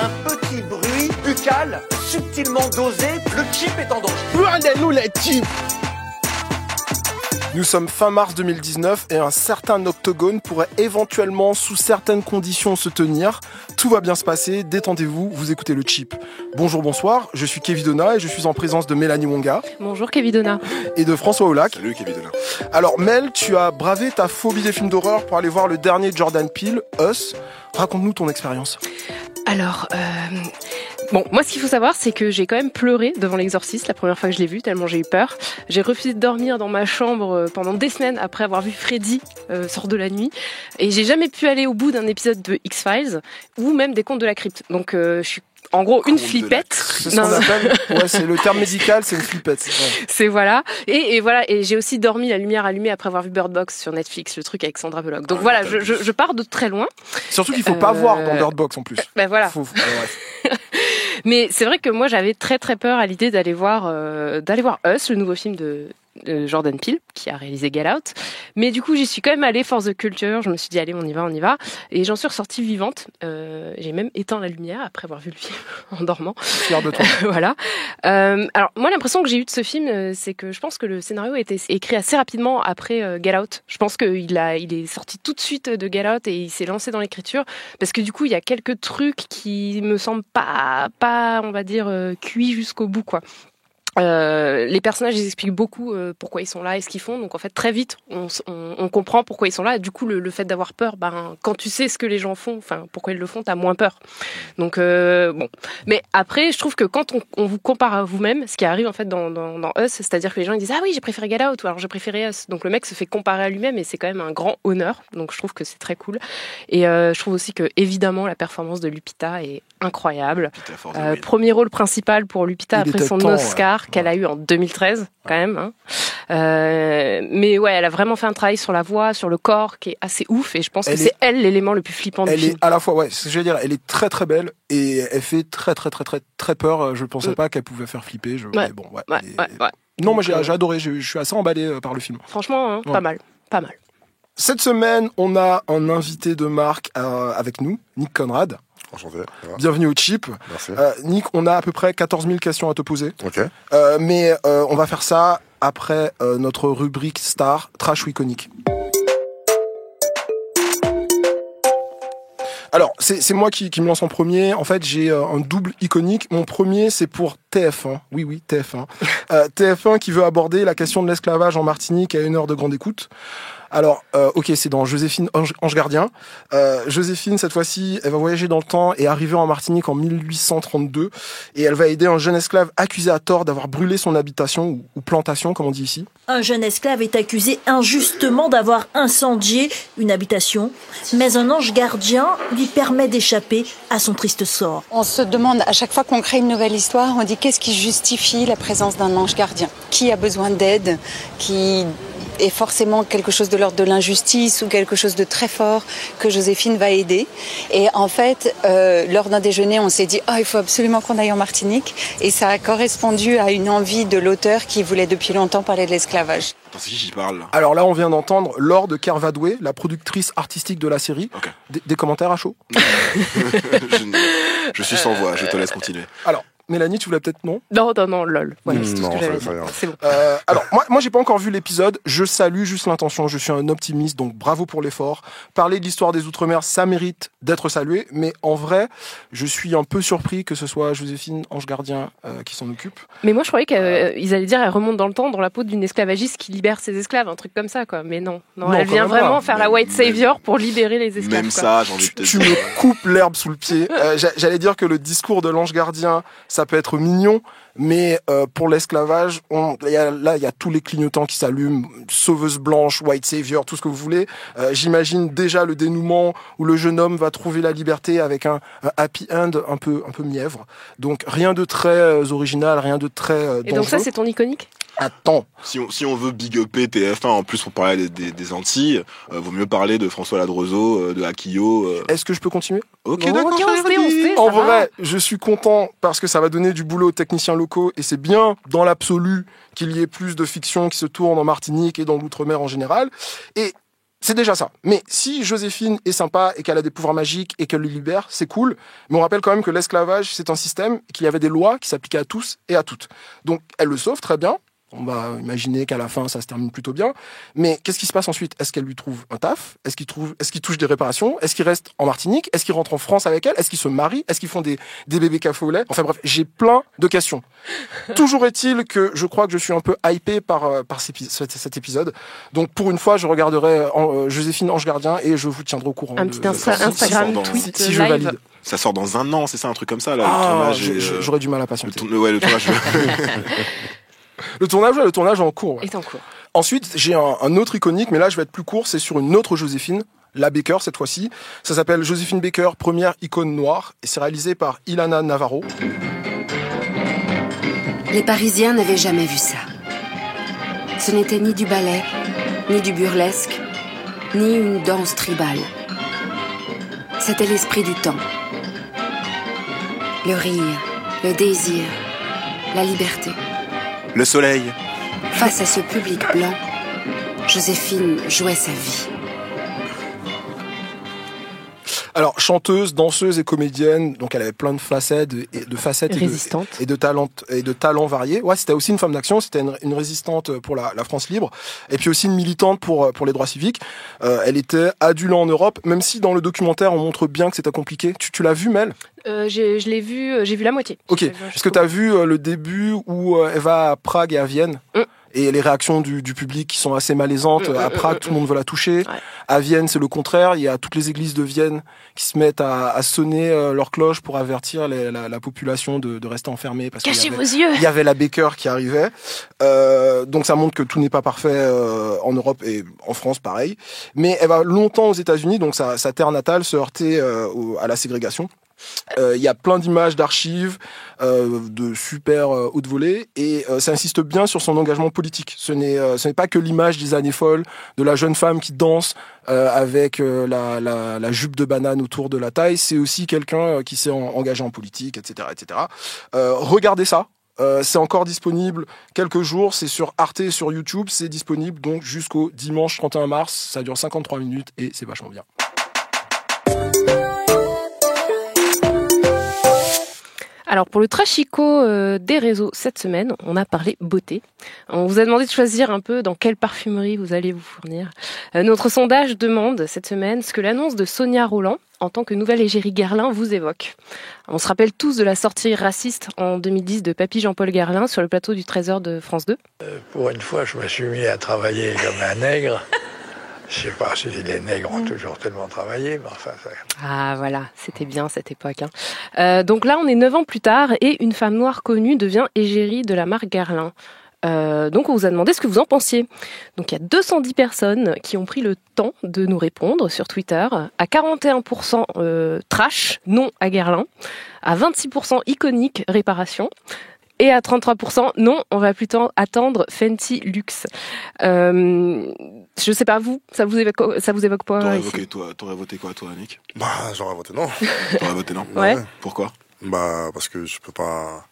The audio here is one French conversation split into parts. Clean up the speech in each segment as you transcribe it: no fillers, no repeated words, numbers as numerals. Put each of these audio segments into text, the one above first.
un petit bruit buccal subtilement dosé, le chip est en danger. Prenez-nous les chips. Nous sommes fin mars 2019 et un certain octogone pourrait éventuellement, sous certaines conditions, se tenir. Tout va bien se passer, détendez-vous, vous écoutez le Chip. Bonjour, bonsoir, je suis Kevin Donna et je suis en présence de Mélanie Wonga. Bonjour Kevin Donna. Et de François Aulac. Salut Kevin Donna. Alors Mel, tu as bravé ta phobie des films d'horreur pour aller voir le dernier Jordan Peele, Us. Raconte-nous ton expérience. Alors, moi ce qu'il faut savoir, c'est que j'ai quand même pleuré devant l'Exorciste la première fois que je l'ai vu, tellement j'ai eu peur. J'ai refusé de dormir dans ma chambre pendant des semaines après avoir vu Freddy sort de la nuit. Et j'ai jamais pu aller au bout d'un épisode de X-Files ou même des Contes de la Crypte. Donc je suis en gros une flippette. C'est ce qu'on appelle, ouais, c'est le terme médical, c'est une flippette. Ouais. C'est voilà. Et voilà. Et j'ai aussi dormi la lumière allumée après avoir vu Bird Box sur Netflix, le truc avec Sandra Bullock. Donc voilà, je pars de très loin. Surtout qu'il faut pas voir dans Bird Box en plus. Ben voilà. Mais c'est vrai que moi j'avais très très peur à l'idée d'aller voir Us, le nouveau film de Jordan Peele qui a réalisé Get Out. Mais du coup j'y suis quand même allée force de culture. Je me suis dit allez on y va. Et j'en suis ressortie vivante. J'ai même éteint la lumière après avoir vu le film en dormant. Fier de toi. Voilà. Alors moi l'impression que j'ai eue de ce film, c'est que je pense que le scénario a été écrit assez rapidement après Get Out. Je pense qu'il est sorti tout de suite de Get Out et il s'est lancé dans l'écriture parce que du coup il y a quelques trucs qui me semblent pas on va dire cuits jusqu'au bout quoi. Les personnages ils expliquent beaucoup pourquoi ils sont là et ce qu'ils font, donc en fait très vite on comprend pourquoi ils sont là. Du coup le fait d'avoir peur, quand tu sais ce que les gens font, enfin pourquoi ils le font, t'as moins peur. Donc bon, mais après je trouve que quand on vous compare à vous-même, ce qui arrive en fait dans Us, c'est-à-dire que les gens ils disent ah oui j'ai préféré Get Out ou alors j'ai préféré Us, donc le mec se fait comparer à lui-même et c'est quand même un grand honneur, donc je trouve que c'est très cool. Et je trouve aussi que évidemment la performance de Lupita est incroyable. Premier rôle principal pour Lupita après son Oscar qu'elle a eu en 2013 quand même. Hein. Mais ouais, elle a vraiment fait un travail sur la voix, sur le corps qui est assez ouf et je pense que c'est elle l'élément le plus flippant du film. Elle est à la fois, ouais, c'est ce que je veux dire, elle est très très belle et elle fait très très très très très peur. Je pensais pas qu'elle pouvait faire flipper. Mais bon, ouais. Non, moi j'ai adoré, je suis assez emballé par le film. Franchement, pas mal. Cette semaine, on a un invité de marque avec nous, Nick Conrad. Enchanté. Bienvenue au Chip. Merci. Nick, on a à peu près 14 000 questions à te poser. Ok. Mais on va faire ça après notre rubrique star, trash ou iconique. Alors, c'est moi qui me lance en premier. En fait, j'ai un double iconique. Mon premier, c'est pour TF1. Oui, TF1. TF1 qui veut aborder la question de l'esclavage en Martinique à 1 heure de grande écoute. Alors, c'est dans Joséphine Ange Gardien. Joséphine, cette fois-ci, elle va voyager dans le temps et arriver en Martinique en 1832. Et elle va aider un jeune esclave accusé à tort d'avoir brûlé son habitation, ou plantation, comme on dit ici. Un jeune esclave est accusé injustement d'avoir incendié une habitation. Mais un ange gardien lui permet d'échapper à son triste sort. On se demande, à chaque fois qu'on crée une nouvelle histoire, on dit qu'est-ce qui justifie la présence d'un ange gardien ? Qui a besoin d'aide ? Qui est forcément quelque chose de l'ordre de l'injustice ou quelque chose de très fort que Joséphine va aider. Et en fait, lors d'un déjeuner, on s'est dit « il faut absolument qu'on aille en Martinique ». Et ça a correspondu à une envie de l'auteur qui voulait depuis longtemps parler de l'esclavage. C'est qui parle là ? Alors là, on vient d'entendre Laure de Kervadoué, la productrice artistique de la série. Okay. Des commentaires à chaud ? Je suis sans voix, je te laisse continuer. Alors, Mélanie, tu voulais peut-être non ? Non, lol. Voilà, c'est tout ce que j'avais dit. C'est bon. Alors, moi, j'ai pas encore vu l'épisode. Je salue juste l'intention. Je suis un optimiste, donc bravo pour l'effort. Parler de l'histoire des Outre-mer, ça mérite d'être salué. Mais en vrai, je suis un peu surpris que ce soit Joséphine Ange Gardien qui s'en occupe. Mais moi, je croyais qu'ils allaient dire elle remonte dans le temps, dans la peau d'une esclavagiste qui libère ses esclaves, un truc comme ça, quoi. Mais non, elle vient vraiment faire la white savior pour libérer les esclaves. Même ça, j'ai envie de te dire. Tu me coupes l'herbe sous le pied. J'allais dire que le discours de l'Ange Gardien, ça peut être mignon, mais pour l'esclavage, il y a tous les clignotants qui s'allument, sauveuse blanche, white savior, tout ce que vous voulez. J'imagine déjà le dénouement où le jeune homme va trouver la liberté avec un happy end un peu mièvre. Donc rien de très original, rien de très dangereux. Et donc ça, c'est ton iconique ? Attends. Si on veut big upper TF1, en plus pour parler des Antilles, vaut mieux parler de François Ladrozo, de Akio. Est-ce que je peux continuer ? Ok, d'accord. On se tait, en vrai, je suis content parce que ça va donner du boulot aux techniciens locaux et c'est bien dans l'absolu qu'il y ait plus de fiction qui se tourne en Martinique et dans l'outre-mer en général. Et C'est déjà ça. Mais si Joséphine est sympa et qu'elle a des pouvoirs magiques et qu'elle le libère, c'est cool. Mais on rappelle quand même que l'esclavage, c'est un système, qu'il y avait des lois qui s'appliquaient à tous et à toutes. Donc, elle le sauve très bien. On va imaginer qu'à la fin, ça se termine plutôt bien. Mais qu'est-ce qui se passe ensuite? Est-ce qu'elle lui trouve un taf? Est-ce qu'il touche des réparations? Est-ce qu'il reste en Martinique? Est-ce qu'il rentre en France avec elle? Est-ce qu'ils se marient? Est-ce qu'ils font des bébés café au lait? Enfin bref, j'ai plein de questions. Toujours est-il que je crois que je suis un peu hypé par cet épisode. Donc pour une fois, je regarderai Joséphine Ange Gardien et je vous tiendrai au courant. Un petit Instagram tweet si je live. valide. Ça sort dans 1 an, c'est ça, un truc comme ça, là. Ah, le tournage j'aurais du mal à patienter. le tournage. Le tournage en cours. Ouais. Est en cours. Ensuite, j'ai un autre iconique, mais là, je vais être plus court. C'est sur une autre Joséphine, la Baker cette fois-ci. Ça s'appelle Joséphine Baker, première icône noire, et c'est réalisé par Ilana Navarro. Les Parisiens n'avaient jamais vu ça. Ce n'était ni du ballet, ni du burlesque, ni une danse tribale. C'était l'esprit du temps. Le rire, le désir, la liberté. Le soleil. Face à ce public blanc, Joséphine jouait sa vie. Alors, chanteuse, danseuse et comédienne, donc elle avait plein de facettes Résistante. et de talents variés. Ouais, c'était aussi une femme d'action, c'était une résistante pour la France libre, et puis aussi une militante pour les droits civiques. Elle était adulée en Europe, même si dans le documentaire on montre bien que c'était compliqué. Tu l'as vu, Mel? Je l'ai vu, j'ai vu la moitié. Ok. Est-ce que tu as vu le début où elle va à Prague et à Vienne? Et les réactions du public qui sont assez malaisantes. À Prague, tout le monde veut la toucher. Ouais. À Vienne, c'est le contraire. Il y a toutes les églises de Vienne qui se mettent à sonner leur cloche pour avertir la population de rester enfermée. Parce Cachez vos yeux. Il y avait la Baker qui arrivait. Donc ça montre que tout n'est pas parfait en Europe et en France, pareil. Mais elle va longtemps aux États-Unis, donc sa terre natale, se heurter à la ségrégation. Il y a plein d'images d'archives de super haute volée et ça insiste bien sur son engagement politique. Ce n'est pas que l'image des années folles de la jeune femme qui danse avec la jupe de banane autour de la taille. C'est aussi quelqu'un qui s'est engagé en politique, etc., etc. Regardez ça. C'est encore disponible quelques jours, c'est sur Arte et sur YouTube, c'est disponible donc jusqu'au dimanche 31 mars, ça dure 53 minutes et c'est vachement bien. Alors pour le trashico des réseaux cette semaine, on a parlé beauté. On vous a demandé de choisir un peu dans quelle parfumerie vous allez vous fournir. Notre sondage demande cette semaine ce que l'annonce de Sonia Rolland en tant que nouvelle égérie Guerlain vous évoque. On se rappelle tous de la sortie raciste en 2010 de Papy Jean-Paul Guerlain sur le plateau du Trésor de France 2. Pour une fois, je me suis mis à travailler comme un nègre. Je sais pas si les nègres ont toujours tellement travaillé, mais enfin... Ça... Ah voilà, c'était bien cette époque. Donc là, on est 9 ans plus tard et une femme noire connue devient égérie de la marque Guerlain. Donc on vous a demandé ce que vous en pensiez. Donc il y a 210 personnes qui ont pris le temps de nous répondre sur Twitter. À 41% trash, non à Guerlain. À 26% iconique, réparation. Et à 33%, non, on va plutôt attendre Fenty Luxe. Je sais pas, vous, ça vous évoque pas? T'aurais voté quoi, toi, Nick? Bah, j'aurais voté non. T'aurais voté non? Ouais. Pourquoi? Bah, parce que je peux pas...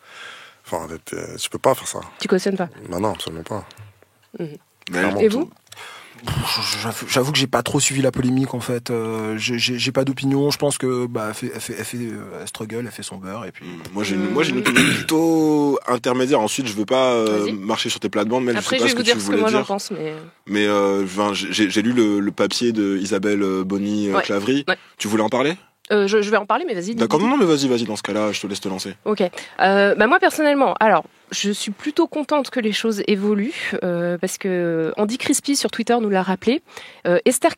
Enfin, je peux pas faire ça. Tu cautionnes pas? Bah non, absolument pas. Et vous? J'avoue que j'ai pas trop suivi la polémique en fait. J'ai pas d'opinion. Je pense que elle struggle, elle fait son beurre et puis. Moi j'ai une opinion plutôt intermédiaire. Ensuite je veux pas marcher sur tes plates-bandes. Mais après je sais pas je vais vous dire ce que moi j'en pense. Mais j'ai lu le papier de Isabelle Bonny Clavry. Ouais. Tu voulais en parler? Je vais en parler, mais vas-y. D'accord, non, mais vas-y, dans ce cas-là, je te laisse te lancer. Ok. Moi, personnellement, alors, je suis plutôt contente que les choses évoluent, parce que Andy Crispy sur Twitter nous l'a rappelé. Esther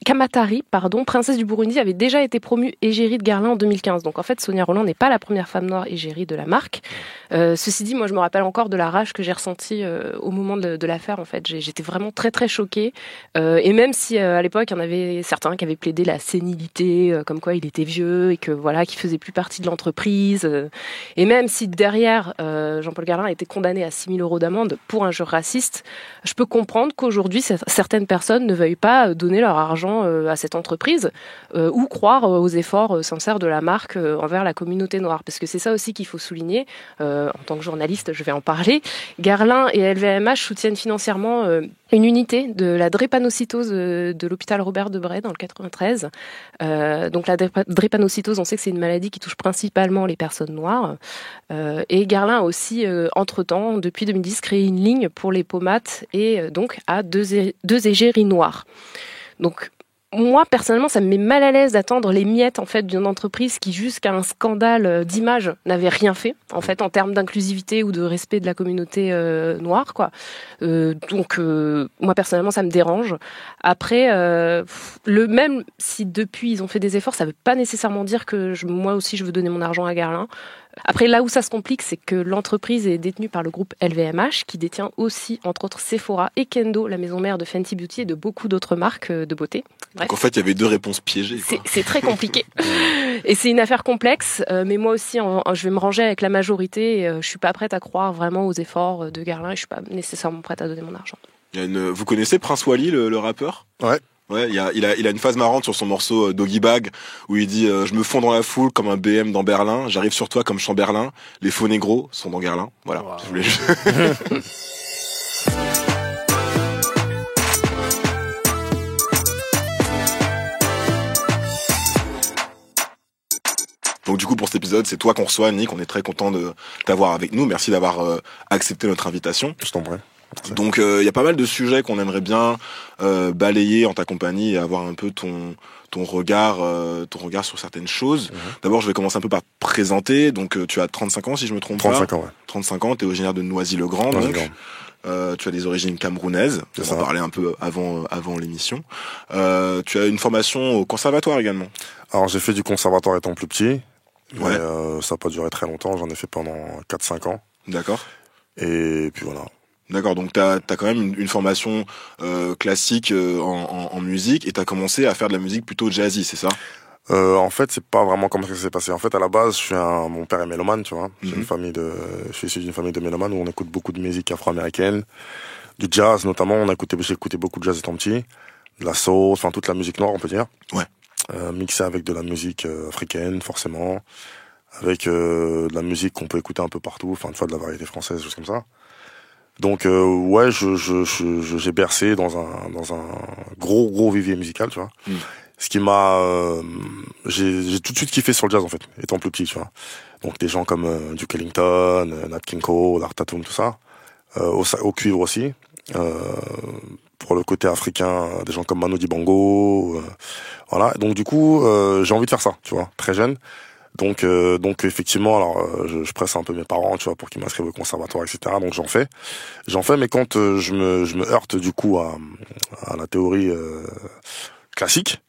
Kamatari, princesse du Burundi, avait déjà été promue égérie de Guerlain en 2015. Donc, en fait, Sonia Rolland n'est pas la première femme noire égérie de la marque. Ceci dit, moi, je me rappelle encore de la rage que j'ai ressentie au moment de l'affaire. En fait, j'étais vraiment très, très choquée. Et même si, à l'époque, il y en avait certains qui avaient plaidé la sénilité, comme quoi il était vieux et que voilà, qu'il faisait plus partie de l'entreprise. Et même si derrière, Jean-Paul Guerlain Garlin a été condamné à 6 000 € d'amende pour injure raciste, je peux comprendre qu'aujourd'hui, certaines personnes ne veuillent pas donner leur argent à cette entreprise ou croire aux efforts sincères de la marque envers la communauté noire. Parce que c'est ça aussi qu'il faut souligner. En tant que journaliste, je vais en parler. Garlin et LVMH soutiennent financièrement une unité de la drépanocytose de l'hôpital Robert Debré dans le 93. Donc la drépanocytose, on sait que c'est une maladie qui touche principalement les personnes noires. Et Garlin a aussi, entre-temps, depuis 2010, créé une ligne pour les pommades et donc a deux égéries noires. Donc moi, personnellement, ça me met mal à l'aise d'attendre les miettes en fait d'une entreprise qui, jusqu'à un scandale d'image, n'avait rien fait en fait en termes d'inclusivité ou de respect de la communauté noire, quoi. Donc, moi personnellement, ça me dérange. Après, même si depuis ils ont fait des efforts, ça veut pas nécessairement dire que moi aussi je veux donner mon argent à Garlin. Après, là où ça se complique, c'est que l'entreprise est détenue par le groupe LVMH, qui détient aussi, entre autres, Sephora et Kendo, la maison mère de Fenty Beauty et de beaucoup d'autres marques de beauté. Bref. Donc en fait, il y avait 2 réponses piégées. C'est très compliqué. Et c'est une affaire complexe, mais moi aussi, je vais me ranger avec la majorité. Et, je suis pas prête à croire vraiment aux efforts de Garlin et je suis pas nécessairement prête à donner mon argent. Vous connaissez Prince Wally, le rappeur ? Ouais. Ouais, il a une phase marrante sur son morceau Doggy Bag où il dit je me fonds dans la foule comme un BM dans Berlin, j'arrive sur toi comme Chamberlain, les faux négros sont dans Garlin. Voilà, wow. Je voulais juste... Donc du coup pour cet épisode, c'est toi qu'on reçoit, Nick, on est très content de t'avoir avec nous, merci d'avoir accepté notre invitation. Je t'en prie. Donc il y a pas mal de sujets qu'on aimerait bien balayer en ta compagnie et avoir un peu ton regard sur certaines choses. D'abord, je vais commencer un peu par te présenter. Donc tu as 35 ans si je me trompe 35 pas. Ans, ouais. 35 ans, tu es originaire de Noisy-le-Grand. Donc tu as des origines camerounaises. On en parlait un peu avant l'émission. Tu as une formation au conservatoire également. Alors j'ai fait du conservatoire étant plus petit. Ouais. Mais ça n'a pas duré très longtemps, j'en ai fait pendant 4-5 ans. D'accord. Et puis voilà. D'accord, donc t'as quand même une formation classique en musique et t'as commencé à faire de la musique plutôt jazzy, c'est ça ? En fait, c'est pas vraiment comme ça que ça s'est passé. En fait, à la base, mon père est mélomane, tu vois. Je suis issu d'une famille de mélomanes où on écoute beaucoup de musique afro-américaine, du jazz notamment. J'ai écouté beaucoup de jazz étant petit, de la soul, enfin toute la musique noire, on peut dire. Ouais. Mixé avec de la musique africaine, forcément, avec de la musique qu'on peut écouter un peu partout, enfin une fois de la variété française, des choses comme ça. Donc ouais, j'ai bercé dans un gros vivier musical, tu vois. Ce qui m'a j'ai tout de suite kiffé sur le jazz en fait, étant plus petit, tu vois. Donc des gens comme Duke Ellington, Nat King Cole, Art Tatum, tout ça, au cuivre aussi. Pour le côté africain, des gens comme Manu Dibango, voilà. Donc du coup, j'ai envie de faire ça, tu vois, très jeune. Donc effectivement, alors je presse un peu mes parents, tu vois, pour qu'ils m'inscrivent au conservatoire, etc. Donc j'en fais, mais quand je me heurte du coup à la théorie classique,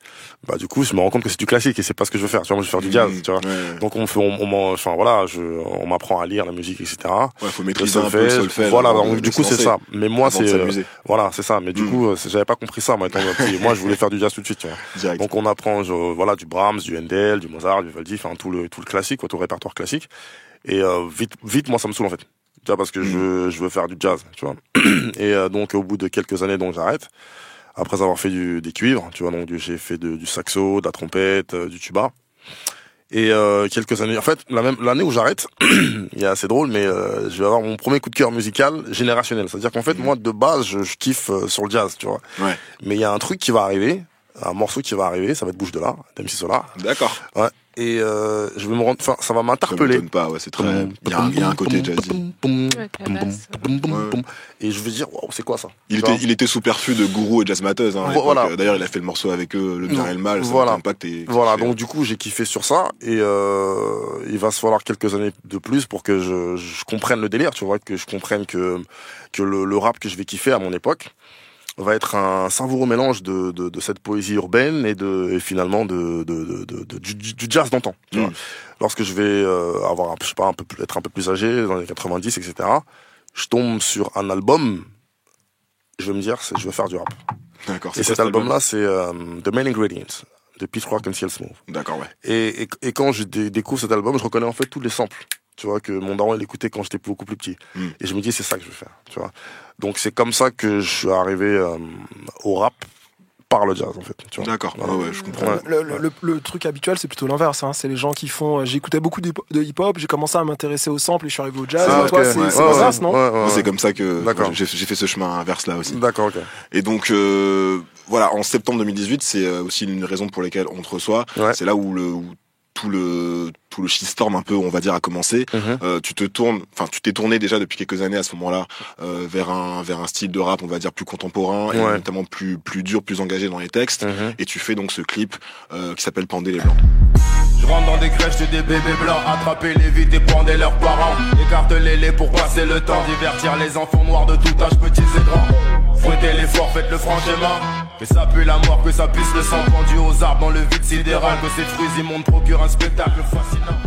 bah du coup je me rends compte que c'est du classique et c'est pas ce que je veux faire. Tu vois, moi je veux faire du jazz, tu vois. Ouais. Donc on m'apprend à lire la musique, etc. Ouais, faut maîtriser un peu le solfège. Voilà, donc du coup c'est ça. Mais moi c'est voilà, c'est ça. Mais du coup j'avais pas compris ça moi étant petit. Moi je voulais faire du jazz tout de suite, tu vois. Direct. Donc on apprend voilà du Brahms, du Handel, du Mozart, du Vivaldi, enfin tout le classique, quoi, tout le répertoire classique. Et vite moi ça me saoule en fait. Tu vois, parce que je veux faire du jazz, tu vois. Et donc au bout de quelques années, donc j'arrête. Après avoir fait des cuivres, tu vois, donc j'ai fait du saxo, de la trompette, du tuba. Et quelques années, en fait, l'année où j'arrête, il est assez drôle, mais je vais avoir mon premier coup de cœur musical générationnel. C'est-à-dire qu'en fait, moi, de base, je kiffe sur le jazz, tu vois. Ouais. Mais il y a un truc qui va arriver, un morceau qui va arriver, ça va être Bouche de là, d'MC Solar. D'accord. Ouais. Et je vais me rendre, enfin, ça va m'interpeller. Ça m'étonne pas, ouais, c'est très, il y a un côté jazzy. Et je vais dire, waouh, c'est quoi ça? Il était sous perfus de Gourou et Jazz Matters, hein. Voilà. D'ailleurs, il a fait le morceau avec eux, Le Bien et le Mal. Voilà. Voilà. Donc du coup, j'ai kiffé sur ça et il va se falloir quelques années de plus pour que je comprenne le délire, tu vois, que je comprenne que le rap que je vais kiffer à mon époque va être un savoureux mélange de cette poésie urbaine et finalement du jazz d'antan. Tu vois. Lorsque je vais avoir, je sais pas, être un peu plus âgé, dans les 90, etc., je tombe sur un album, je vais me dire, je vais faire du rap. D'accord. Et cet album-là, c'est The Main Ingredients, de Pete Rock and CL Smooth. D'accord, ouais. Et quand je découvre cet album, je reconnais en fait tous les samples tu vois, que mon daron il écoutait quand j'étais beaucoup plus petit. Et je me dis c'est ça que je veux faire, tu vois. Donc c'est comme ça que je suis arrivé au rap par le jazz en fait. D'accord, ouais, je comprends. Le truc habituel c'est plutôt l'inverse, hein. C'est les gens qui font. J'écoutais beaucoup de hip-hop, j'ai commencé à m'intéresser au sample et je suis arrivé au jazz. Toi c'est l'inverse, non? C'est comme ça que j'ai fait ce chemin inverse là aussi. D'accord, ok. Et donc voilà, en septembre 2018, c'est aussi une raison pour laquelle on te reçoit. C'est là où tout le shitstorm un peu, on va dire, a commencé. Tu t'es tourné déjà depuis quelques années à ce moment-là vers un style de rap, on va dire, plus contemporain et notamment plus dur, plus engagé dans les textes. Et tu fais donc ce clip qui s'appelle Pendez les Blancs. Je rentre dans des crèches de des bébés blancs, attrapez-les vite et pendez leurs parents, écartez-les pour passer le temps, divertir les enfants noirs de tout âge, petits et grands. Fouettez l'effort, faites le franchement, que ça pue la mort, que ça puisse le sang pendu aux arbres dans le vide sidéral, que ces fruits immondes procurent un spectacle fascinant.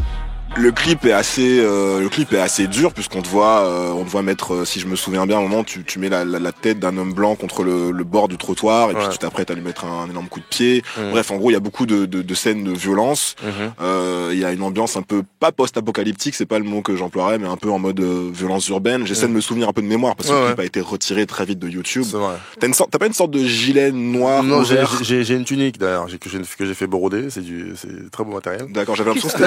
Le clip est assez dur puisqu'on te voit mettre, si je me souviens bien, à un moment tu mets la tête d'un homme blanc contre le bord du trottoir et puis tu t'apprêtes à lui mettre un énorme coup de pied. Bref, en gros, il y a beaucoup de scènes de violence. Il y a une ambiance un peu pas post-apocalyptique, c'est pas le mot que j'emploierais, mais un peu en mode violence urbaine. J'essaie de me souvenir un peu de mémoire parce que le clip a été retiré très vite de YouTube. C'est vrai. T'as pas une sorte de gilet noir? Non, j'ai une tunique d'ailleurs que j'ai fait broder. C'est très beau matériel. D'accord, j'avais l'impression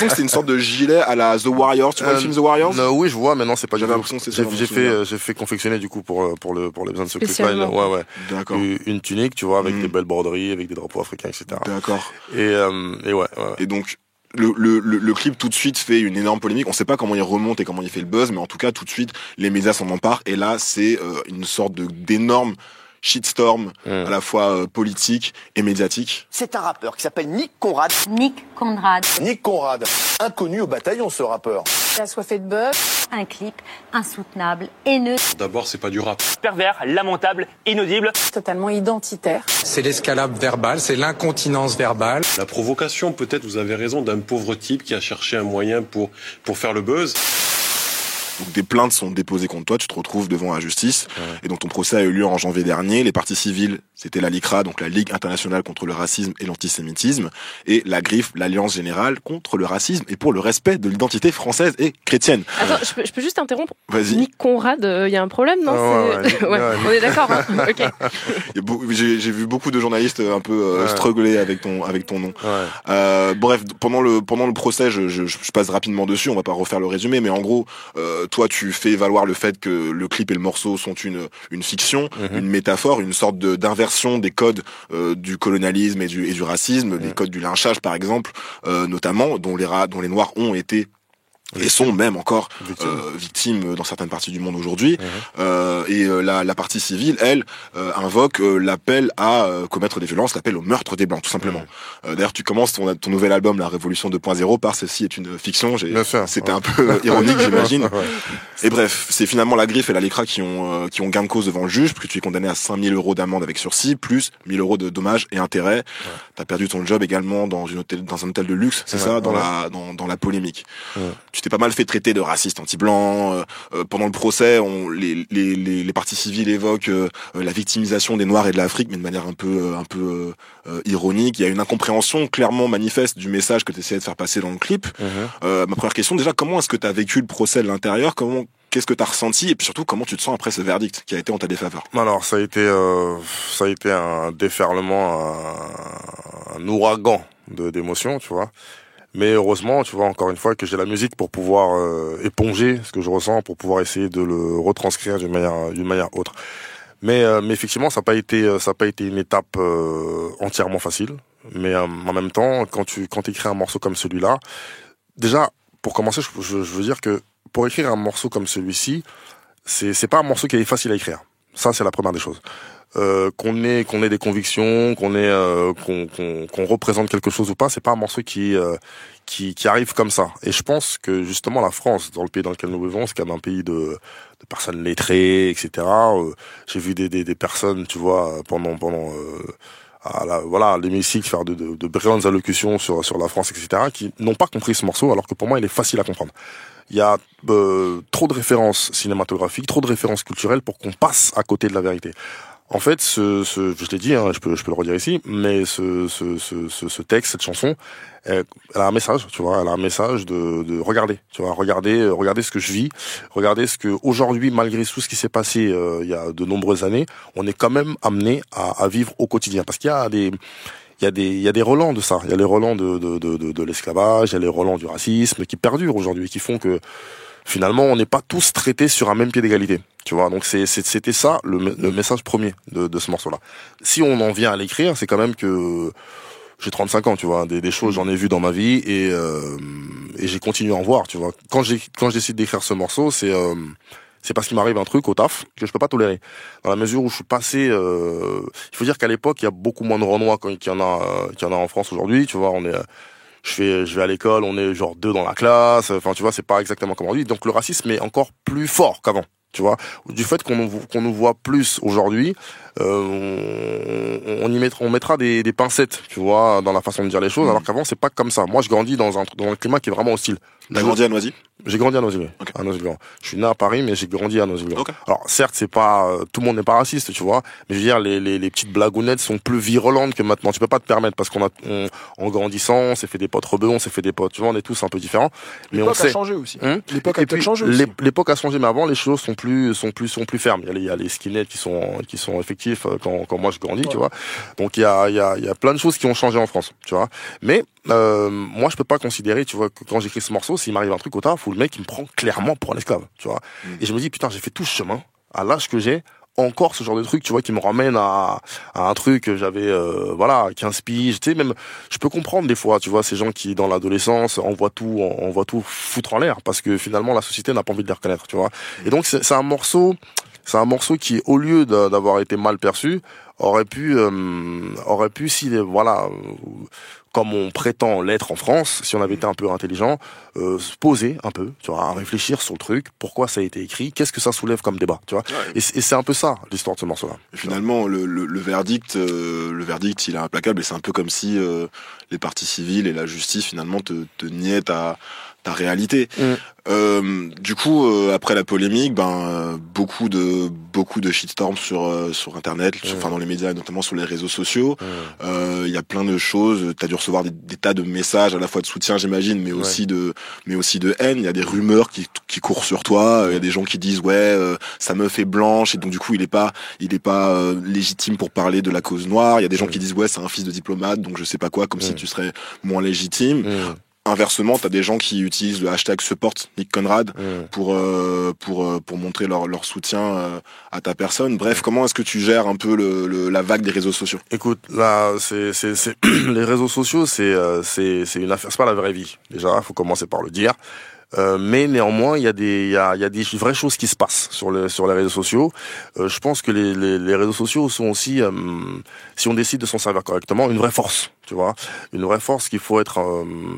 que c'était une sorte de gilet à la The Warriors. Tu vois le film The Warriors? Oui, je vois, mais non, c'est pas du tout. J'ai fait confectionner du coup pour les besoins de ce clip. Ouais. D'accord. Une tunique, tu vois, avec des belles broderies, avec des drapeaux africains, etc. D'accord. Et ouais. Et donc, le clip tout de suite fait une énorme polémique. On sait pas comment il remonte et comment il fait le buzz, mais en tout cas, tout de suite, les médias s'en emparent. Et là, c'est une sorte d'énorme shitstorm à la fois politique et médiatique. C'est un rappeur qui s'appelle Nick Conrad. Nick Conrad, Inconnu au bataillon, ce rappeur. assoiffé de bœuf. Un clip insoutenable, haineux. D'abord, c'est pas du rap. Pervers, lamentable, inaudible. Totalement identitaire. C'est l'escalade verbale, c'est l'incontinence verbale. La provocation, peut-être, vous avez raison, d'un pauvre type qui a cherché un moyen pour faire le buzz. Donc des plaintes sont déposées contre toi, tu te retrouves devant la justice. Et donc ton procès a eu lieu en janvier dernier. Les parties civiles, c'était la LICRA, donc la Ligue internationale contre le racisme et l'antisémitisme, et la GRIF, l'Alliance générale contre le racisme et pour le respect de l'identité française et chrétienne. Attends, je peux juste interrompre. Vas-y. Nick Conrad, il y a un problème, non? On est d'accord, hein. Ok. J'ai vu beaucoup de journalistes un peu struggler avec ton nom. Bref, pendant le procès, je passe rapidement dessus, on va pas refaire le résumé, mais en gros, toi tu fais valoir le fait que le clip et le morceau sont une fiction, une métaphore, une sorte d'inversion des codes du colonialisme et du racisme, les codes du lynchage par exemple, notamment dont les Noirs ont été et sont même encore victimes dans certaines parties du monde aujourd'hui. Et la partie civile, elle, invoque l'appel à commettre des violences, l'appel au meurtre des Blancs, tout simplement. D'ailleurs, tu commences ton nouvel album, La Révolution 2.0, par ceci est une fiction. C'était un peu ironique, j'imagine. Et bref, c'est finalement la Griffe et la LICRA qui ont gain de cause devant le juge, parce que tu es condamné à 5 000 € d'amende avec sursis, plus 1 000 € de dommages et intérêts. T'as perdu ton job également dans un hôtel de luxe, c'est ça, dans la polémique. Tu t'es pas mal fait traiter de raciste anti-blanc. Pendant le procès, les parties civiles évoquent la victimisation des Noirs et de l'Afrique, mais de manière un peu ironique. Il y a une incompréhension clairement manifeste du message que tu essayais de faire passer dans le clip. Ma première question, déjà, comment est-ce que tu as vécu le procès de l'intérieur? Qu'est-ce que tu as ressenti? Et puis surtout, comment tu te sens après ce verdict qui a été en ta défaveur? Alors, ça a été un déferlement, un ouragan d'émotions, tu vois. Mais heureusement, tu vois, encore une fois, que j'ai la musique pour pouvoir éponger ce que je ressens, pour pouvoir essayer de le retranscrire d'une manière autre. Mais effectivement, ça n'a pas été une étape entièrement facile. Mais en même temps, quand tu écris un morceau comme celui-là, déjà, pour commencer, je veux dire que pour écrire un morceau comme celui-ci, c'est pas un morceau qui est facile à écrire. Ça, c'est la première des choses. Qu'on ait des convictions, qu'on représente quelque chose ou pas, c'est pas un morceau qui arrive comme ça. Et je pense que justement la France, dans le pays dans lequel nous vivons, c'est quand même un pays de personnes lettrées, etc. J'ai vu des personnes, tu vois, pendant l'hémicycle faire de brillantes allocutions sur la France, etc., qui n'ont pas compris ce morceau, alors que pour moi il est facile à comprendre. Il y a trop de références cinématographiques, trop de références culturelles pour qu'on passe à côté de la vérité. En fait, je l'ai dit, je peux le redire ici, mais ce texte, cette chanson, elle a un message, tu vois, elle a un message de regarder, tu vois, regarder ce que je vis, regarder ce que aujourd'hui, malgré tout ce qui s'est passé il y a de nombreuses années, on est quand même amené à vivre au quotidien, parce qu'il y a des relents de ça, il y a les relents de l'esclavage, il y a les relents du racisme qui perdurent aujourd'hui, qui font que finalement, on n'est pas tous traités sur un même pied d'égalité. Tu vois, donc c'était ça le message premier de ce morceau-là. Si on en vient à l'écrire, c'est quand même que j'ai 35 ans, tu vois, des choses j'en ai vu dans ma vie et j'ai continué à en voir, tu vois. Quand je décide d'écrire ce morceau, c'est parce qu'il m'arrive un truc au taf que je peux pas tolérer. Dans la mesure où je suis passé, il faut dire qu'à l'époque, il y a beaucoup moins de Renois qu'il y en a en France aujourd'hui, tu vois, je vais à l'école, on est genre 2 dans la classe, enfin tu vois, c'est pas exactement comme aujourd'hui. Donc le racisme est encore plus fort qu'avant, tu vois. Du fait qu'on nous voit plus aujourd'hui, on mettra des pincettes, tu vois, dans la façon de dire les choses, alors qu'avant c'est pas comme ça. Moi je grandis dans un climat qui est vraiment hostile. T'as grandi à Noisy? J'ai grandi à Noisy, okay. À Noisy-le-Grand. Je suis né à Paris, mais j'ai grandi à Noisy-le-Grand. Okay. Alors certes, c'est pas tout le monde n'est pas raciste, tu vois, mais je veux dire les petites blagounettes sont plus virulentes que maintenant. Tu peux pas te permettre parce en grandissant, on s'est fait des potes rebeux, on s'est fait des potes, tu vois, on est tous un peu différents. Mais l'époque a changé aussi. L'époque a peut-être changé aussi. L'époque a changé, mais avant les choses sont plus fermes. Il y a les skinheads qui sont effectifs quand moi je grandis, tu vois. Donc il y a plein de choses qui ont changé en France, tu vois. Mais moi je peux pas considérer, tu vois, que quand j'écris ce morceau, s'il m'arrive un truc au taf, où le mec il me prend clairement pour un esclave, tu vois. Et je me dis putain, j'ai fait tout ce chemin à l'âge que j'ai, encore ce genre de truc, tu vois, qui me ramène à un truc que j'avais 15 piges, tu sais, même je peux comprendre des fois, tu vois, ces gens qui dans l'adolescence on voit tout foutre en l'air parce que finalement la société n'a pas envie de les reconnaître, tu vois. Et donc c'est un morceau qui, au lieu d'avoir été mal perçu, aurait pu comme on prétend l'être en France, si on avait été un peu intelligent, se poser un peu, tu vois, à réfléchir sur le truc, pourquoi ça a été écrit, qu'est-ce que ça soulève comme débat, tu vois. Ouais. Et c'est un peu ça l'histoire de ce morceau-là. Et finalement, le verdict, il est implacable et c'est un peu comme si les parties civiles et la justice finalement te niaient ta réalité. Du coup, après la polémique, beaucoup de shitstorms sur internet, enfin dans les médias et notamment sur les réseaux sociaux. Il y a plein de choses. T'as dû recevoir des tas de messages à la fois de soutien, j'imagine, mais aussi de haine. Il y a des rumeurs qui courent sur toi. Il y a des gens qui disent sa meuf est blanche et donc du coup il est pas légitime pour parler de la cause noire. Il y a des gens qui disent c'est un fils de diplomate donc je sais pas quoi, comme si tu serais moins légitime. Inversement, t'as des gens qui utilisent le hashtag support Nick Conrad pour montrer leur soutien à ta personne. Bref, comment est-ce que tu gères un peu la vague des réseaux sociaux? Écoute, là, c'est les réseaux sociaux, c'est une affaire, c'est pas la vraie vie. Déjà, faut commencer par le dire. Mais néanmoins, il y a des vraies choses qui se passent sur les réseaux sociaux. Je pense que les réseaux sociaux sont aussi, si on décide de s'en servir correctement, une vraie force. Tu vois, une vraie force qu'il faut être,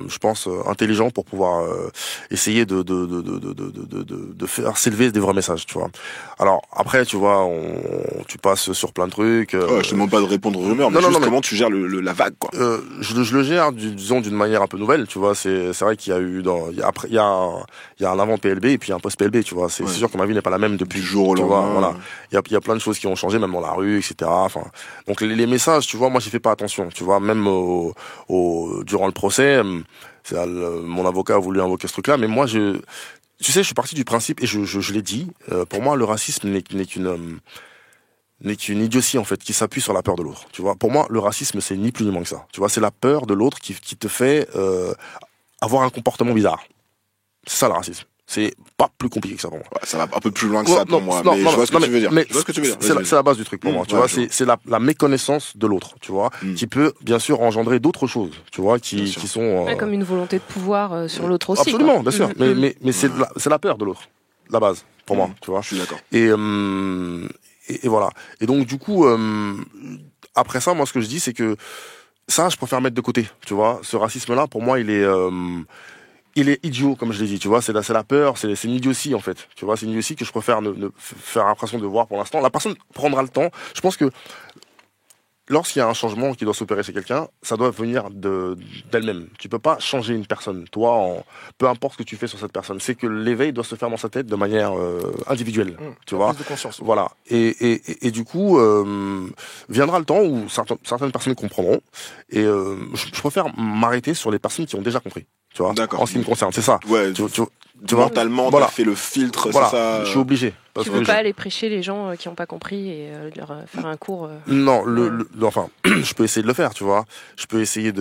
je pense, intelligent pour pouvoir essayer de faire s'élever des vrais messages. Tu vois. Alors après, tu vois, tu passes sur plein de trucs. Je te demande pas de répondre aux rumeurs, mais comment tu gères la vague, quoi. Je le gère, disons, d'une manière un peu nouvelle. Tu vois, c'est vrai qu'il y a eu il y a un avant PLB et puis un post PLB. Tu vois, c'est sûr que ma vie n'est pas la même depuis du jour au lendemain. Voilà, il y a plein de choses qui ont changé, même dans la rue, etc. Enfin, donc les messages, tu vois, moi j'y fais pas attention. Tu vois, même durant le procès, mon avocat a voulu invoquer ce truc-là, mais moi, tu sais, je suis parti du principe, et je l'ai dit, pour moi, le racisme n'est qu'une idiotie, en fait, qui s'appuie sur la peur de l'autre. Tu vois, pour moi, le racisme, c'est ni plus ni moins que ça. Tu vois, c'est la peur de l'autre qui te fait avoir un comportement bizarre. C'est ça, le racisme. C'est pas plus compliqué que ça pour moi. Ça va un peu plus loin que ça pour moi, mais je vois ce que tu veux dire. C'est la base du truc pour moi, tu vois. C'est la méconnaissance de l'autre, tu vois, qui peut bien sûr engendrer d'autres choses, tu vois, qui sont comme une volonté de pouvoir sur l'autre aussi. Absolument, bien sûr. Mais c'est la peur de l'autre, la base pour moi, tu vois. Je suis d'accord. Et voilà. Et donc du coup, après ça, moi ce que je dis, c'est que ça, je préfère mettre de côté, tu vois. Ce racisme-là, pour moi, il est idiot, comme je l'ai dit, tu vois, c'est la peur, c'est une idiotie, en fait. Tu vois, c'est une idiotie que je préfère ne faire l'impression de voir pour l'instant. La personne prendra le temps. Je pense que lorsqu'il y a un changement qui doit s'opérer chez quelqu'un, ça doit venir d'elle-même. Tu peux pas changer une personne. Toi, peu importe ce que tu fais sur cette personne, c'est que l'éveil doit se faire dans sa tête de manière individuelle. Tu vois. Plus de conscience. Voilà. Et du coup, viendra le temps où certaines personnes comprendront. Et je préfère m'arrêter sur les personnes qui ont déjà compris. Tu vois. D'accord. En ce qui me concerne, c'est ça. Ouais. Tu vois, mentalement, voilà. t'as fait le filtre, voilà. c'est ça. Je suis obligé. Tu veux pas aller prêcher les gens qui n'ont pas compris et leur faire un cours. Non, enfin, je peux essayer de le faire, tu vois. Je peux essayer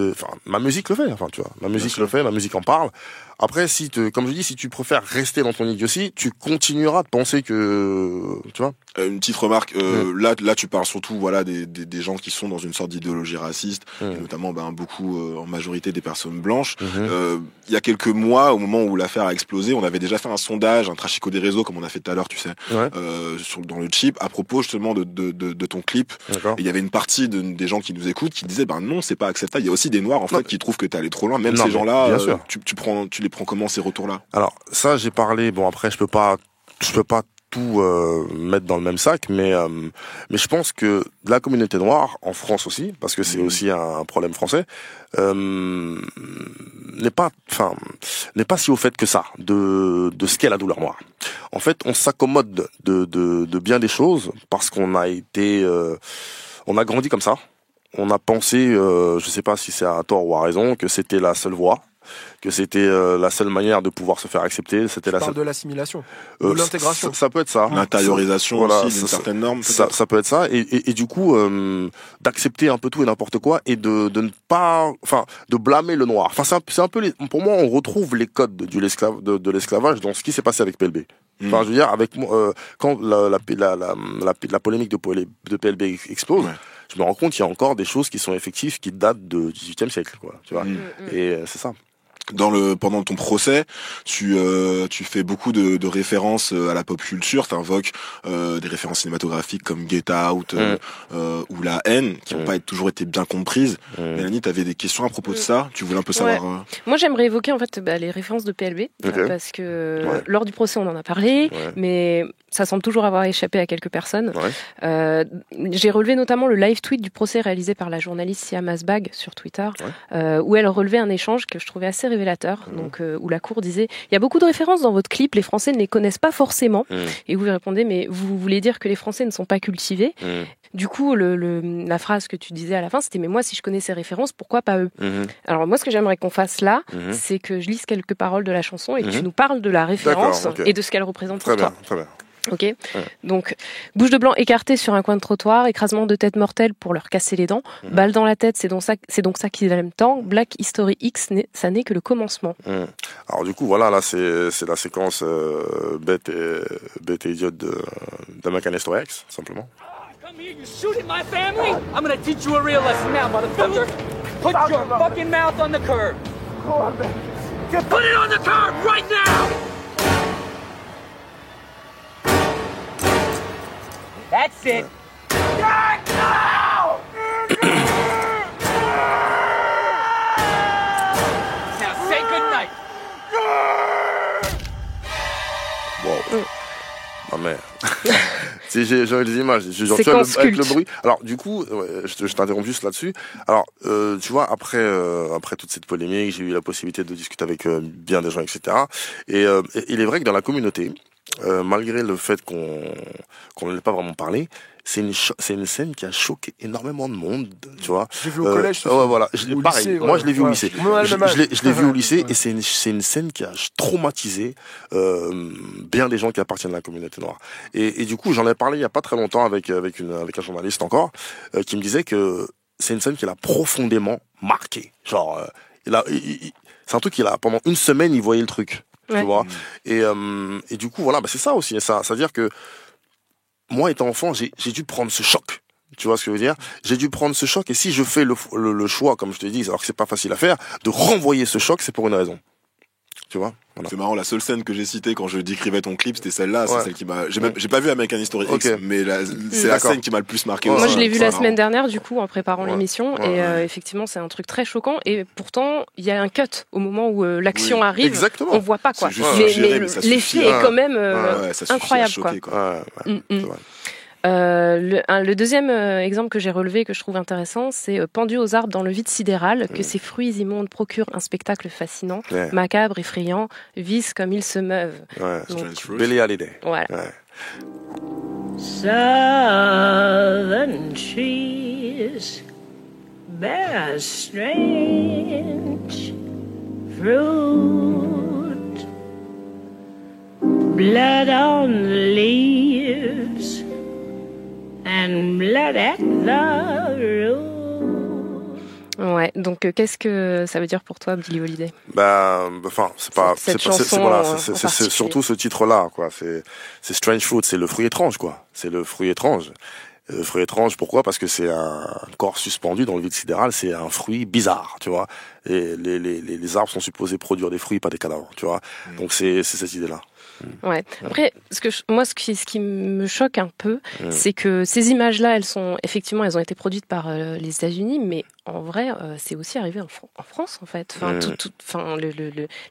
ma musique le fait, enfin, tu vois. Ma musique le fait, ma musique en parle. Après, comme je dis, si tu préfères rester dans ton idiotie, tu continueras de penser que, tu vois. Une petite remarque, là, tu parles surtout, voilà, des gens qui sont dans une sorte d'idéologie raciste, et notamment, beaucoup, en majorité des personnes blanches. Il y a quelques mois, au moment où l'affaire a explosé, on avait déjà fait un sondage, un trachico des réseaux, comme on a fait tout à l'heure, tu sais, dans le chip, à propos justement de ton clip. Et il y avait une partie des gens qui nous écoutent qui disaient, non, c'est pas acceptable. Il y a aussi des noirs, en fait, qui trouvent que t'es allé trop loin. Même ces gens-là, tu les prends comment, ces retours-là? Alors, ça, j'ai parlé, après, je peux pas tout mettre dans le même sac, mais je pense que la communauté noire en France aussi, parce que c'est aussi un problème français, n'est pas si au fait que ça de ce qu'est la douleur noire. En fait, on s'accommode de bien des choses parce qu'on a été on a grandi comme ça. On a pensé, je sais pas si c'est à tort ou à raison, que c'était la seule voie, que c'était la seule manière de pouvoir se faire accepter. C'était de l'assimilation, de l'intégration. Ça peut être ça. L'intériorisation aussi d'une certaine norme. Ça peut être ça. Et du coup, d'accepter un peu tout et n'importe quoi et de ne pas, de blâmer le noir. Enfin, c'est un peu pour moi, on retrouve les codes de l'esclavage dans ce qui s'est passé avec PLB. Enfin, je veux dire, quand la polémique de PLB explose, je me rends compte qu'il y a encore des choses qui sont effectives, qui datent du XVIIIe siècle, quoi. Tu vois. Et c'est ça. Pendant ton procès, tu fais beaucoup de références à la pop culture, t'invoques des références cinématographiques comme Get Out ou La Haine, qui n'ont pas toujours été bien comprises. Mélanie, t'avais des questions à propos de ça? Tu voulais un peu savoir Moi, j'aimerais évoquer en fait les références de PLB, parce que lors du procès, on en a parlé, mais ça semble toujours avoir échappé à quelques personnes. J'ai relevé notamment le live tweet du procès réalisé par la journaliste Siam Asbag sur Twitter, où elle relevait un échange que je trouvais assez révélateur, où la cour disait « Il y a beaucoup de références dans votre clip, les Français ne les connaissent pas forcément. » Et vous lui répondez « Mais vous voulez dire que les Français ne sont pas cultivés ?» Du coup, la phrase que tu disais à la fin, c'était « Mais moi, si je connais ces références, pourquoi pas eux ?» Alors moi, ce que j'aimerais qu'on fasse là, c'est que je lise quelques paroles de la chanson et que tu nous parles de la référence et de ce qu'elle représente pour toi. Très bien. Ok. Donc, bouche de blanc écartée sur un coin de trottoir, écrasement de tête mortelle pour leur casser les dents, balle dans la tête, c'est donc ça qu'ils aiment tant. Black History X, ça n'est que le commencement. Alors du coup, voilà, là c'est la séquence bête et idiote d'American History X, simplement. Come here, you shooting my family? I'm gonna teach you a real lesson now, motherfucker. Put your fucking mouth on the curb. Put it on the curb right now! That's it. Now say goodnight. Wow. Ma mère. Si j'ai les images, avec le bruit. Alors du coup, je t'interromps juste là-dessus. Alors, tu vois, après toute cette polémique, j'ai eu la possibilité de discuter avec bien des gens, etc. Et il est vrai que dans la communauté, malgré le fait qu'on n'en ait pas vraiment parlé, c'est une scène qui a choqué énormément de monde, tu vois. J'ai vu au collège. Voilà. Moi, je l'ai vu au lycée. Je l'ai vu au lycée et c'est une scène qui a traumatisé bien des gens qui appartiennent à la communauté noire. Et du coup, j'en ai parlé il y a pas très longtemps avec un journaliste encore, qui me disait que c'est une scène qui l'a profondément marqué. Genre, c'est un truc qu'il a pendant une semaine, il voyait le truc. Tu vois. Et du coup, voilà, c'est ça aussi. C'est-à-dire que moi, étant enfant, j'ai dû prendre ce choc. Tu vois ce que je veux dire? J'ai dû prendre ce choc, et si je fais le choix, comme je te dis, alors que c'est pas facile à faire, de renvoyer ce choc, c'est pour une raison. Tu vois? Voilà. C'est marrant, la seule scène que j'ai citée quand je décrivais ton clip, c'était celle-là. C'est celle qui m'a. J'ai pas vu American History X, mais c'est la scène qui m'a le plus marqué. Moi, je l'ai vu la semaine dernière, du coup, en préparant l'émission, et effectivement, c'est un truc très choquant. Et pourtant, il y a un cut au moment où l'action arrive. Exactement. On voit pas quoi. Mais l'effet est quand même incroyable, quoi. Le deuxième exemple que j'ai relevé, que je trouve intéressant, c'est pendu aux arbres dans le vide sidéral, que ces fruits immondes procurent un spectacle fascinant, macabre, effrayant, vis comme ils se meuvent. Donc, Billie Holiday. Voilà. Southern trees bear strange fruit, blood on the leaves and blood at the root. Ouais, donc qu'est-ce que ça veut dire pour toi, Billie Holiday? C'est surtout ce titre-là, quoi. C'est Strange Fruit, c'est le fruit étrange, quoi. C'est le fruit étrange. Le fruit étrange, pourquoi? Parce que c'est un corps suspendu dans le vide sidéral, c'est un fruit bizarre, tu vois. Et les arbres sont supposés produire des fruits, pas des cadavres, tu vois. Donc c'est cette idée-là. Ouais. Après, ce qui me choque un peu, c'est que ces images-là, elles ont été produites par les États-Unis, mais en vrai, c'est aussi arrivé en France, en fait. Enfin,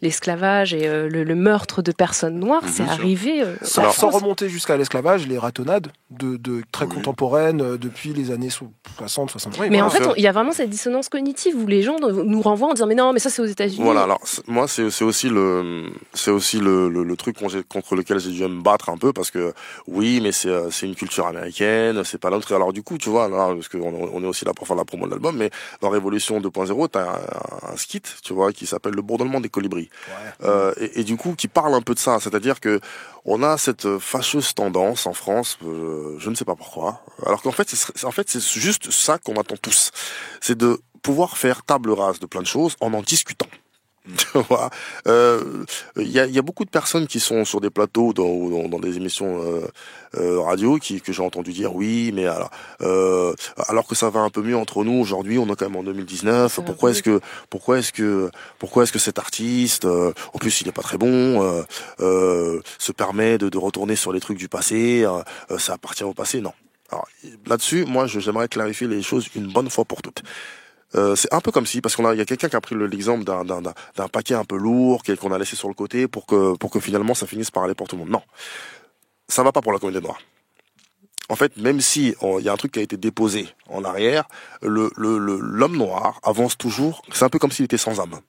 l'esclavage et le meurtre de personnes noires, c'est arrivé. Sans remonter jusqu'à l'esclavage, les ratonnades de très contemporaines depuis les années 60, 60. Mais en fait, il y a vraiment cette dissonance cognitive où les gens nous renvoient en disant mais non, mais ça c'est aux États-Unis. Voilà. Alors moi, c'est aussi le truc contre lequel j'ai dû me battre un peu, parce que oui, mais c'est une culture américaine, c'est pas l'autre. Alors du coup, tu vois, là, parce qu'on est aussi là pour faire la promo de l'album, mais dans Révolution 2.0, t'as un skit, tu vois, qui s'appelle Le bourdonnement des colibris. Et du coup, qui parle un peu de ça, c'est-à-dire que on a cette fâcheuse tendance en France, je ne sais pas pourquoi, alors qu'en fait, c'est juste ça qu'on attend tous, c'est de pouvoir faire table rase de plein de choses en discutant. Tu vois, il y a beaucoup de personnes qui sont sur des plateaux dans des émissions radio que j'ai entendu dire oui, mais alors que ça va un peu mieux entre nous aujourd'hui, on est quand même en 2019. Pourquoi est-ce que cet artiste, en plus il est pas très bon, se permet de retourner sur les trucs du passé, ça appartient au passé? Non. Alors là-dessus, moi j'aimerais clarifier les choses une bonne fois pour toutes. C'est un peu comme si, parce il y a quelqu'un qui a pris l'exemple d'un paquet un peu lourd qu'on a laissé sur le côté pour que finalement ça finisse par aller pour tout le monde. Non, ça va pas pour la communauté noire. En fait, même si il y a un truc qui a été déposé en arrière, l'homme noir avance toujours. C'est un peu comme s'il était sans âme.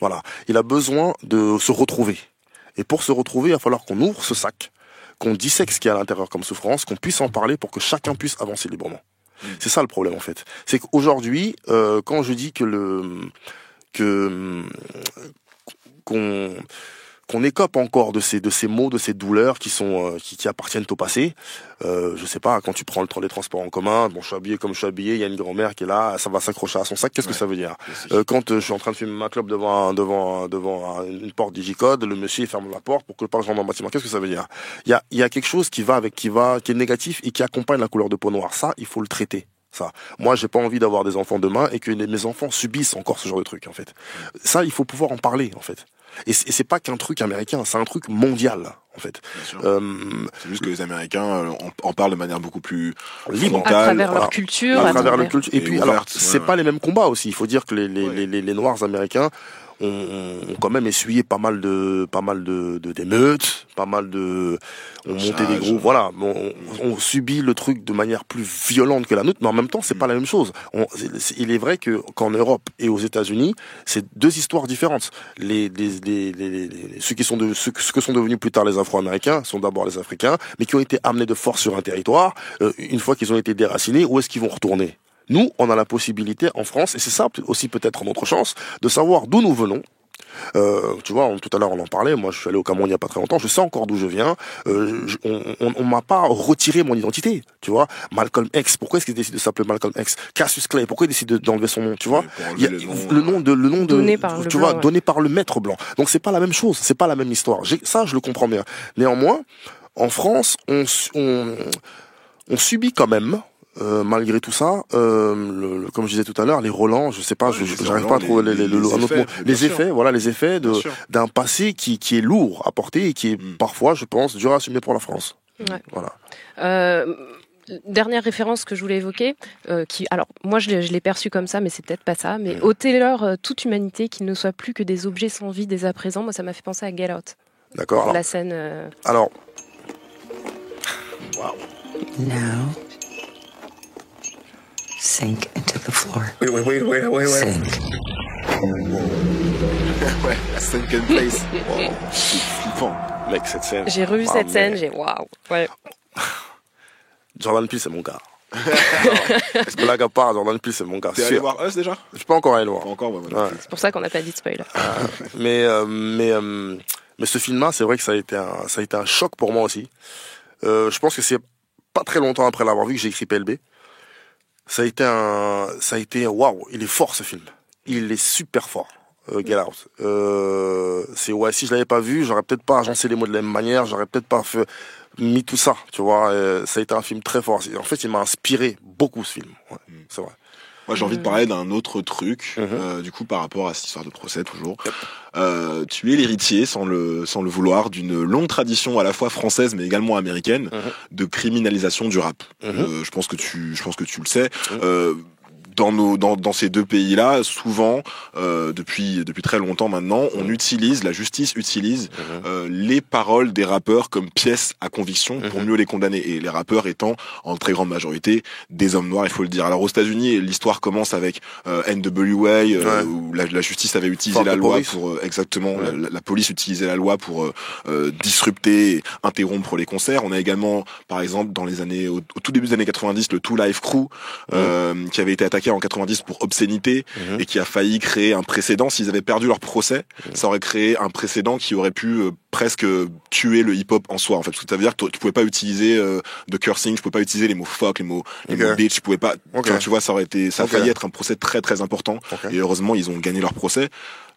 Voilà, il a besoin de se retrouver. Et pour se retrouver, il va falloir qu'on ouvre ce sac, qu'on dissèque ce qu'il y a à l'intérieur comme souffrance, qu'on puisse en parler pour que chacun puisse avancer librement. C'est ça le problème en fait. C'est qu'aujourd'hui, quand je dis qu'on écope encore de ces mots, de ces douleurs qui appartiennent au passé. Je sais pas, quand tu prends les transports en commun, bon, je suis habillé comme je suis habillé, il y a une grand-mère qui est là, ça va s'accrocher à son sac. Qu'est-ce que ça veut dire? Quand je suis en train de fumer ma clope devant une porte Digicode, le monsieur il ferme la porte pour que le pas rentre dans le bâtiment. Qu'est-ce que ça veut dire? Il y a quelque chose qui est négatif et qui accompagne la couleur de peau noire. Ça, il faut le traiter. Ça. Moi, j'ai pas envie d'avoir des enfants demain et que mes enfants subissent encore ce genre de truc, en fait. Ça, il faut pouvoir en parler, en fait. Et c'est pas qu'un truc américain, c'est un truc mondial, en fait. C'est juste que les Américains en parlent de manière beaucoup plus libre, à travers leur culture. À travers leur culture. Et puis, alors, c'est pas les mêmes combats aussi. Il faut dire que les Noirs américains ont quand même essuyé pas mal d'émeutes, ont monté des groupes, voilà, on subit le truc de manière plus violente que la nôtre, mais en même temps, c'est pas la même chose. Il est vrai qu'en Europe et aux États-Unis, c'est deux histoires différentes. Ceux que sont devenus plus tard les Afro-Américains sont d'abord les Africains, mais qui ont été amenés de force sur un territoire. Une fois qu'ils ont été déracinés, où est-ce qu'ils vont retourner? Nous, on a la possibilité en France, et c'est ça aussi peut-être notre chance, de savoir d'où nous venons. Tu vois, tout à l'heure on en parlait, moi je suis allé au Cameroun il y a pas très longtemps, je sais encore d'où je viens, on m'a pas retiré mon identité, tu vois. Malcolm X, pourquoi est-ce qu'il décide de s'appeler Malcolm X? Cassius Clay, pourquoi il décide d'enlever son nom, tu vois? Le nom donné par le maître blanc. Donc c'est pas la même chose, c'est pas la même histoire. Ça je le comprends bien. Néanmoins, en France, on subit quand même, malgré tout ça, comme je disais tout à l'heure, les relents, je sais pas, j'arrive pas à trouver les effets d'un passé qui est lourd à porter et qui est parfois, je pense, dur à assumer pour la France. Ouais. Voilà. Dernière référence que je voulais évoquer, alors moi je l'ai perçu comme ça, mais c'est peut-être pas ça, mais ôtez-leur toute humanité, qu'ils ne soient plus que des objets sans vie dès à présent. Moi ça m'a fait penser à Get Out. D'accord. La scène. Alors. Waouh. Now, sink into the floor. Wait. Sink. Ouais, sink and place. Wow. C'est flippant. Mec, cette scène. J'ai revu cette scène, j'ai waouh. Ouais. Jordan Peele, c'est mon gars. Est-ce que blague à part, Jordan Peele, c'est mon gars. T'es allé voir Us déjà? Je suis pas encore allé le voir. Pas encore, ouais. C'est pour ça qu'on n'a pas dit de spoiler. Mais ce film-là, c'est vrai que ça a été un choc pour moi aussi. Je pense que c'est pas très longtemps après l'avoir vu que j'ai écrit PLB. Ça a été waouh, il est fort ce film. Il est super fort. Get Out. Si je l'avais pas vu, j'aurais peut-être pas agencé les mots de la même manière, j'aurais peut-être pas mis tout ça, tu vois. Ça a été un film très fort. En fait, il m'a inspiré beaucoup ce film. Ouais, c'est vrai. Moi, j'ai envie de parler d'un autre truc, du coup, par rapport à cette histoire de procès, toujours. Tu es l'héritier, sans le vouloir, d'une longue tradition à la fois française, mais également américaine, de criminalisation du rap. Je pense que tu le sais. Dans ces deux pays-là, souvent, depuis très longtemps maintenant, la justice utilise les paroles des rappeurs comme pièces à conviction pour mieux les condamner. Et les rappeurs étant, en très grande majorité, des hommes noirs, il faut le dire. Alors aux États-Unis, l'histoire commence avec NWA, où la justice avait utilisé la loi pour la police utilisait la loi pour disrupter, et interrompre les concerts. On a également, par exemple, au tout début des années 90, le Two Live Crew, qui avait été attaqué en 90 pour obscénité et qui a failli créer un précédent. S'ils avaient perdu leur procès, ça aurait créé un précédent qui aurait pu presque tuer le hip-hop en soi, en fait. Parce que ça veut dire que tu pouvais pas utiliser de cursing, tu pouvais pas utiliser les mots fuck, les mots bitch, tu pouvais pas. Tu vois, ça a failli être un procès très très important. Et heureusement, ils ont gagné leur procès.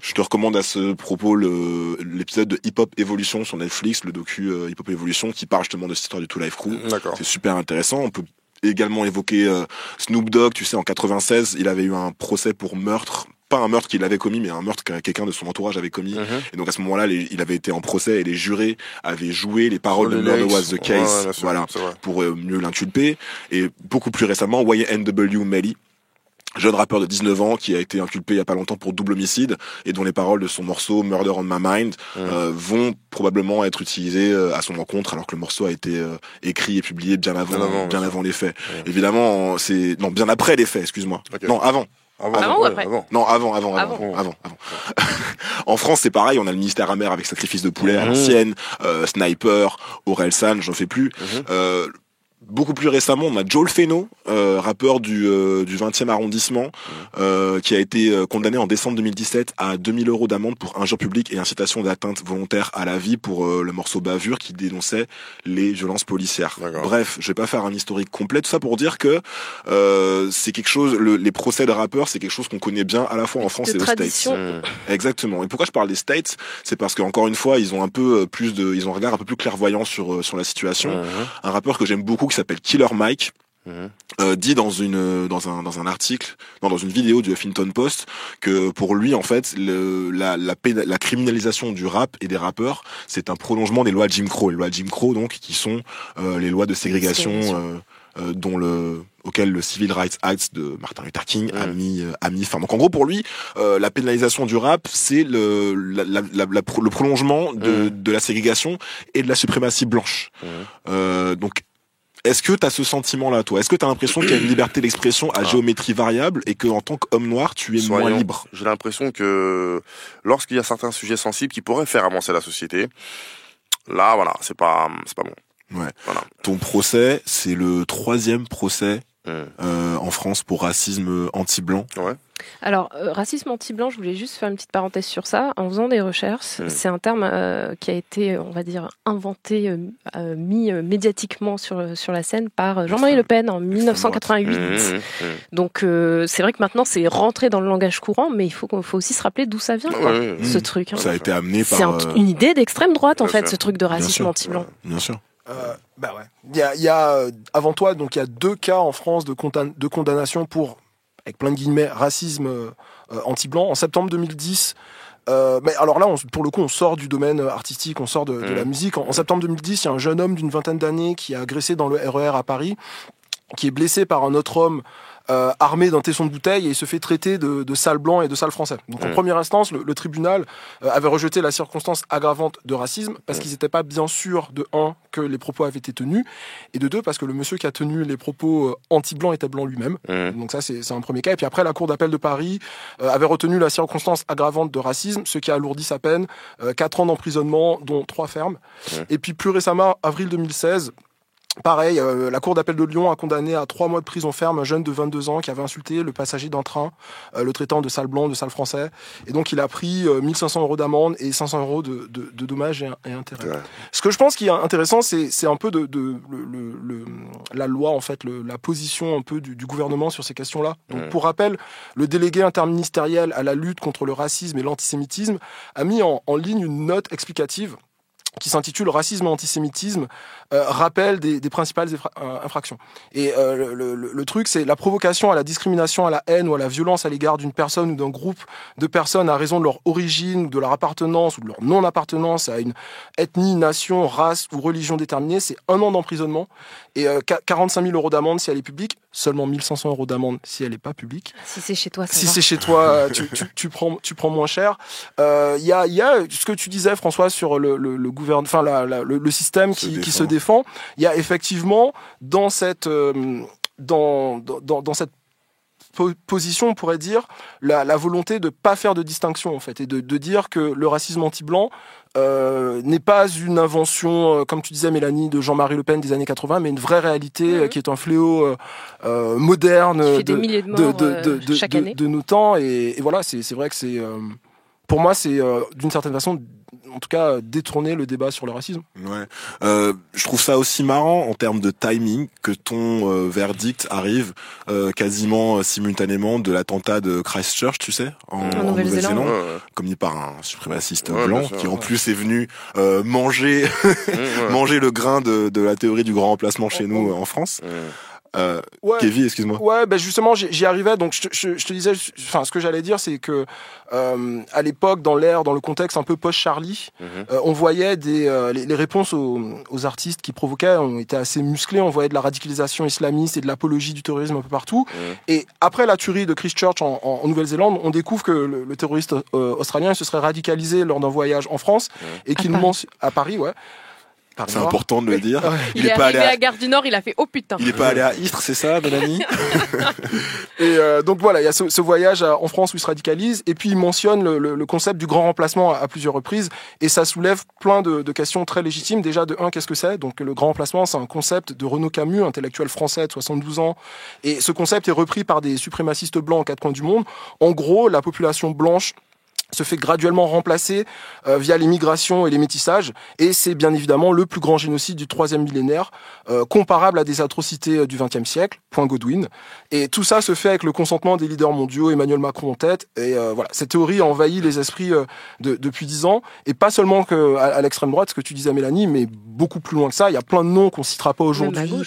Je te recommande à ce propos l'épisode de Hip Hop Evolution sur Netflix, le docu Hip Hop Evolution, qui parle justement de cette histoire du Two Live Crew. C'est super intéressant. On peut également évoqué Snoop Dogg, tu sais, en 96, il avait eu un procès pour meurtre, pas un meurtre qu'il avait commis, mais un meurtre que quelqu'un de son entourage avait commis. Et donc à ce moment-là, il avait été en procès et les jurés avaient joué les paroles de Murder Was the Case, pour mieux l'inculper. Et beaucoup plus récemment, YNW Melly, jeune rappeur de 19 ans qui a été inculpé il y a pas longtemps pour double homicide et dont les paroles de son morceau Murder on My Mind vont probablement être utilisées à son encontre, alors que le morceau a été écrit et publié bien avant les faits. Évidemment, bien après les faits, excuse-moi. Non, avant. Avant ou après ? Non, avant. En France, c'est pareil, on a le ministère amer avec Sacrifice de poulet à l'ancienne, Sniper, Orelsan, j'en fais plus. Beaucoup plus récemment, on a Joel Feno, rappeur du 20e arrondissement, qui a été condamné en décembre 2017 à 2000 € d'amende pour injure publique et incitation d'atteinte volontaire à la vie pour le morceau Bavure qui dénonçait les violences policières. Bref, je vais pas faire un historique complet, tout ça pour dire que c'est quelque chose, les procès de rappeurs, c'est quelque chose qu'on connaît bien à la fois en France et aux States. Exactement. Et pourquoi je parle des States, c'est parce qu'encore une fois, ils ont un regard un peu plus clairvoyant sur la situation. Un rappeur que j'aime beaucoup qui s'appelle Killer Mike dit dans une vidéo du Huffington Post que pour lui en fait la criminalisation du rap et des rappeurs c'est un prolongement des lois Jim Crow. Les lois Jim Crow donc qui sont les lois de ségrégation auquel le Civil Rights Act de Martin Luther King a mis fin. Donc en gros pour lui la pénalisation du rap c'est le prolongement de la ségrégation et de la suprématie blanche. Donc est-ce que tu as ce sentiment-là, toi ? Est-ce que tu as l'impression qu'il y a une liberté d'expression à géométrie variable et que en tant qu'homme noir, tu es moins libre ? J'ai l'impression que lorsqu'il y a certains sujets sensibles qui pourraient faire avancer la société, là, voilà, c'est pas bon. Ouais. Voilà. Ton procès, c'est le 3e procès en France pour racisme anti-blanc. Ouais. Alors, racisme anti-blanc, je voulais juste faire une petite parenthèse sur ça. En faisant des recherches, c'est un terme qui a été, on va dire, inventé, mis médiatiquement sur la scène par Jean-Marie Le Pen en 1988. Donc, c'est vrai que maintenant, c'est rentré dans le langage courant, mais il faut aussi se rappeler d'où ça vient, ce truc. Hein. Ça a été amené par... C'est une idée d'extrême droite, en fait, ce truc de racisme anti-blanc. Bien sûr. Il y a avant toi, donc il y a 2 cas en France de condamnation pour, avec plein de guillemets, racisme anti-blanc. En septembre 2010, mais alors là, pour le coup, on sort du domaine artistique, on sort de la musique. En septembre 2010, il y a un jeune homme d'une 20aine d'années qui a agressé dans le RER à Paris, qui est blessé par un autre homme armé d'un tesson de bouteille et il se fait traiter de sale blanc et de sale français. Donc en première instance, le tribunal avait rejeté la circonstance aggravante de racisme parce qu'ils n'étaient pas bien sûrs de 1 que les propos avaient été tenus et de 2 parce que le monsieur qui a tenu les propos anti-blanc était blanc lui-même. Donc ça c'est un premier cas. Et puis après la cour d'appel de Paris avait retenu la circonstance aggravante de racisme, ce qui a alourdi sa peine, 4 ans d'emprisonnement dont 3 fermes. Et puis plus récemment, avril 2016, pareil, la cour d'appel de Lyon a condamné à 3 mois de prison ferme un jeune de 22 ans qui avait insulté le passager d'un train, le traitant de sale blanc, de sale français. Et donc il a pris 1500 € d'amende et 500 € de dommages et intérêts. Ouais. Ce que je pense qui est intéressant, c'est un peu la loi, en fait, la position un peu du gouvernement sur ces questions-là. Donc pour rappel, le délégué interministériel à la lutte contre le racisme et l'antisémitisme a mis en ligne une note explicative qui s'intitule « Racisme et antisémitisme, rappel des principales infractions ». Et le truc, c'est la provocation à la discrimination, à la haine ou à la violence à l'égard d'une personne ou d'un groupe de personnes à raison de leur origine, de leur appartenance ou de leur non-appartenance à une ethnie, nation, race ou religion déterminée. C'est 1 an d'emprisonnement et 45 000 € d'amende si elle est publique, seulement 1500 € d'amende si elle n'est pas publique. Si c'est chez toi, ça si va. c'est chez toi, tu prends moins cher. Il y a ce que tu disais, François, sur le gouvernement, enfin le système qui se défend. Il y a effectivement dans cette position, on pourrait dire, la volonté de pas faire de distinction en fait, et de dire que le racisme anti-blanc n'est pas une invention, comme tu disais Mélanie, de Jean-Marie Le Pen des années 80, mais une vraie réalité qui est un fléau moderne de nos temps. Et voilà, c'est vrai que c'est pour moi, c'est d'une certaine façon, en tout cas, détourner le débat sur le racisme. Ouais. Je trouve ça aussi marrant en termes de timing que ton verdict arrive quasiment simultanément de l'attentat de Christchurch, tu sais, en Nouvelle-Zélande, commis par un suprémaciste blanc qui en plus est venu manger manger le grain de la théorie du grand remplacement chez nous en France. Kevin, excuse-moi. Ouais, ben justement, j'y arrivais. Donc, je te disais, enfin, ce que j'allais dire, c'est que à l'époque, dans le contexte un peu post-Charlie, on voyait les réponses aux artistes qui provoquaient ont été assez musclées. On voyait de la radicalisation islamiste et de l'apologie du terrorisme un peu partout. Et après la tuerie de Christchurch en Nouvelle-Zélande, on découvre que le terroriste australien se serait radicalisé lors d'un voyage en France et qu'il à Paris, ouais. C'est important de le dire. Il est arrivé à Gare du Nord, il a fait « Oh putain !» Il est pas allé à Istres, c'est ça, Mélanie? Et donc voilà, il y a ce voyage en France où il se radicalise, et puis il mentionne le concept du grand remplacement à plusieurs reprises, et ça soulève plein de questions très légitimes. Déjà, de 1, qu'est-ce que c'est? Donc le grand remplacement, c'est un concept de Renaud Camus, intellectuel français de 72 ans, et ce concept est repris par des suprémacistes blancs aux 4 coins du monde. En gros, la population blanche se fait graduellement remplacer via les migrations et les métissages, et c'est bien évidemment le plus grand génocide du 3e millénaire, comparable à des atrocités du XXe siècle, point Godwin. Et tout ça se fait avec le consentement des leaders mondiaux, Emmanuel Macron en tête, et voilà, cette théorie a envahi les esprits depuis 10 ans, et pas seulement à l'extrême droite, ce que tu disais Mélanie, mais beaucoup plus loin que ça. Il y a plein de noms qu'on citera pas aujourd'hui,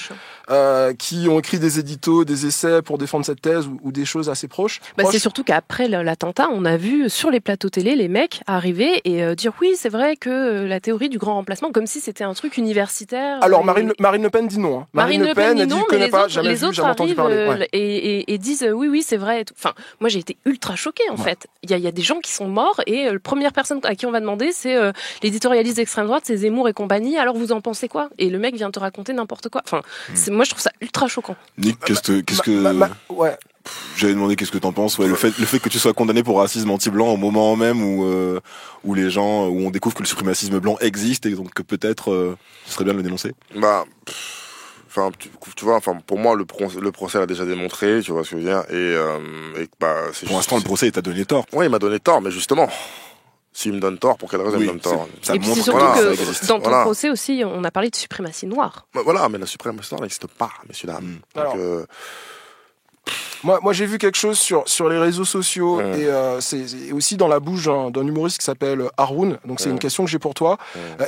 qui ont écrit des éditos, des essais pour défendre cette thèse, ou des choses assez proches. C'est surtout qu'après l'attentat, on a vu sur les plateaux télé les mecs arriver et dire oui, c'est vrai que la théorie du grand remplacement, comme si c'était un truc universitaire. Alors Marine Le Pen dit non. Marine Le Pen dit non, mais les autres arrivent et disent oui, c'est vrai. Enfin, moi j'ai été ultra choquée en fait. Il y a des gens qui sont morts et la première personne à qui on va demander, c'est l'éditorialiste d'extrême droite, c'est Zemmour et compagnie. Alors vous en pensez quoi? Et le mec vient te raconter n'importe quoi. Enfin, moi je trouve ça ultra choquant. Nick, qu'est-ce que j'avais demandé qu'est-ce que t'en penses, le fait que tu sois condamné pour racisme anti-blanc au moment même où les gens, où on découvre que le suprémacisme blanc existe et donc que peut-être ce serait bien de le dénoncer. Enfin, tu vois, enfin, pour moi, le procès l'a déjà démontré, tu vois ce que je veux dire, et pour l'instant, le procès t'a donné tort. Oui, il m'a donné tort, mais justement. S'il me donne tort, pour quelle raison il me donne tort? Et puis c'est surtout que dans ton procès aussi, on a parlé de suprématie noire. Voilà, mais la suprématie noire n'existe pas, messieurs dames. Alors, moi j'ai vu quelque chose sur les réseaux sociaux et c'est aussi dans la bouche d'un humoriste qui s'appelle Haroun. Donc c'est une question que j'ai pour toi.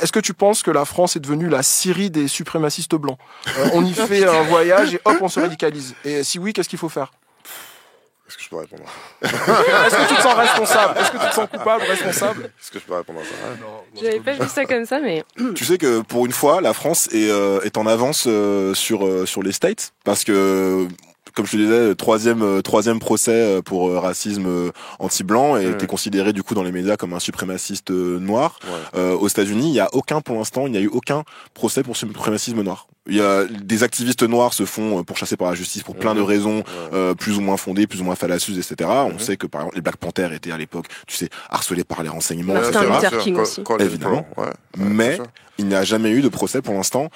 Est-ce que tu penses que la France est devenue la Syrie des suprémacistes blancs? On y fait un voyage et hop, on se radicalise. Et si oui, qu'est-ce qu'il faut faire? Est-ce que je peux répondre à ça? Est-ce que tu te sens responsable? Est-ce que tu te sens coupable, responsable? Est-ce que je peux répondre à ça? Non, j'avais pas vu ça comme ça, mais... Tu sais que pour une fois, la France est en avance sur les States, parce que comme je te disais, troisième procès pour racisme anti-blanc et t'es considéré du coup dans les médias comme un suprémaciste noir. Aux États-Unis, pour l'instant, il n'y a eu aucun procès pour suprémacisme noir. Il y a des activistes noirs se font pourchasser par la justice pour plein de raisons plus ou moins fondées, plus ou moins fallacieuses, etc. On sait que par exemple les Black Panthers étaient à l'époque, tu sais, harcelés par les renseignements, etc. Évidemment. Mais il n'y a jamais eu de procès pour l'instant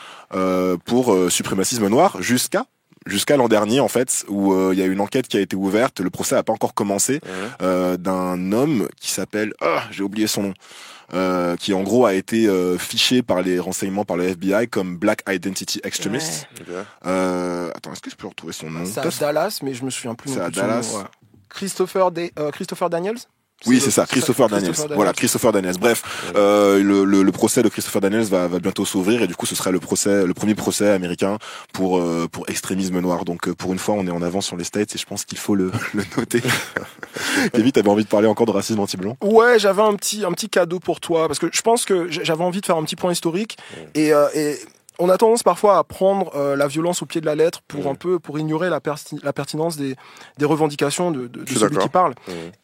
pour suprémacisme noir jusqu'à l'an dernier en fait, où il y a une enquête qui a été ouverte. Le procès n'a pas encore commencé d'un homme qui s'appelle, j'ai oublié son nom. Qui en gros a été fiché par les renseignements par le FBI comme Black Identity Extremist. Attends, est-ce que je peux retrouver son nom? C'est à Dallas, mais je me souviens plus. C'est à Dallas. Christopher Daniels. Oui, c'est ça, Christopher Daniels. Voilà, Christopher Daniels. Bref, le procès de Christopher Daniels va bientôt s'ouvrir et du coup, ce sera le premier procès américain pour extrémisme noir. Donc, pour une fois, on est en avance sur les States et je pense qu'il faut le noter. Kevin, t'avais envie de parler encore de racisme anti-blanc? Ouais, j'avais un petit cadeau pour toi parce que je pense que j'avais envie de faire un petit point historique et on a tendance parfois à prendre la violence au pied de la lettre pour ignorer la pertinence des revendications de celui qui parle.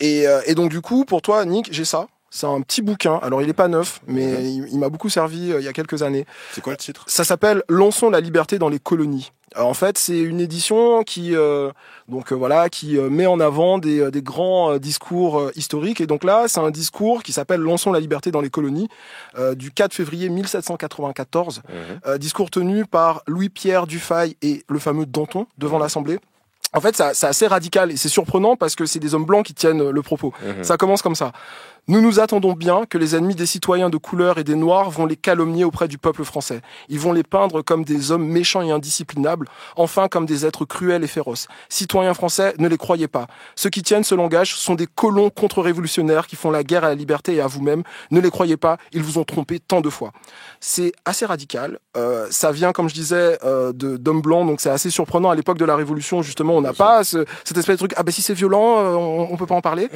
Et donc du coup, pour toi, Nick, j'ai ça. C'est un petit bouquin. Alors, il est pas neuf, mais il m'a beaucoup servi il y a quelques années. C'est quoi le titre? Ça s'appelle « Lançons la liberté dans les colonies ». En fait, c'est une édition qui met en avant des grands discours historiques. Et donc là, c'est un discours qui s'appelle « Lançons la liberté dans les colonies » du 4 février 1794. Discours tenu par Louis-Pierre Dufay et le fameux Danton devant l'Assemblée. En fait, c'est assez radical et c'est surprenant parce que c'est des hommes blancs qui tiennent le propos. Ça commence comme ça. Nous nous attendons bien que les ennemis des citoyens de couleur et des noirs vont les calomnier auprès du peuple français. Ils vont les peindre comme des hommes méchants et indisciplinables, enfin comme des êtres cruels et féroces. Citoyens français, ne les croyez pas. Ceux qui tiennent ce langage sont des colons contre-révolutionnaires qui font la guerre à la liberté et à vous-même. Ne les croyez pas, ils vous ont trompé tant de fois. C'est assez radical. Ça vient, comme je disais, d'hommes blancs, donc c'est assez surprenant. À l'époque de la Révolution, justement, on n'a pas cette espèce de truc. Ah ben si c'est violent, on peut pas en parler.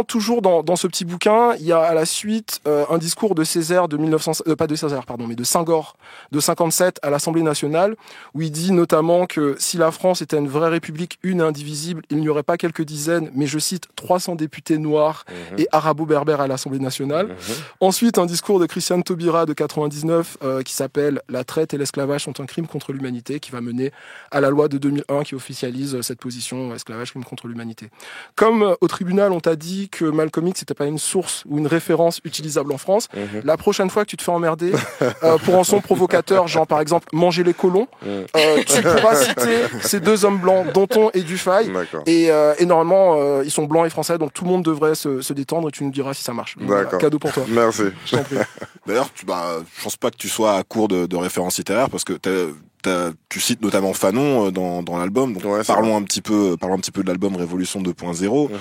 Toujours dans ce petit bouquin, il y a à la suite un discours de Césaire de de Senghor de 57 à l'Assemblée nationale, où il dit notamment que si la France était une vraie république, une et indivisible, il n'y aurait pas quelques dizaines, mais je cite 300 députés noirs et arabo-berbères à l'Assemblée nationale. Ensuite, un discours de Christiane Taubira de 99 qui s'appelle « La traite et l'esclavage sont un crime contre l'humanité », qui va mener à la loi de 2001 qui officialise cette position esclavage, crime contre l'humanité. Comme au tribunal, on t'a dit que Malcolm X n'était pas une source ou une référence utilisable en France, la prochaine fois que tu te fais emmerder pour un son provocateur, genre par exemple manger les colons, tu pourras citer ces deux hommes blancs, Danton et Dufay, et normalement ils sont blancs et français, donc tout le monde devrait se détendre et tu nous diras si ça marche. Voilà, cadeau pour toi. Merci. D'ailleurs, je pense pas que tu sois à court de références littéraires parce que tu cites notamment Fanon dans l'album. Donc parlons un petit peu de l'album Révolution 2.0.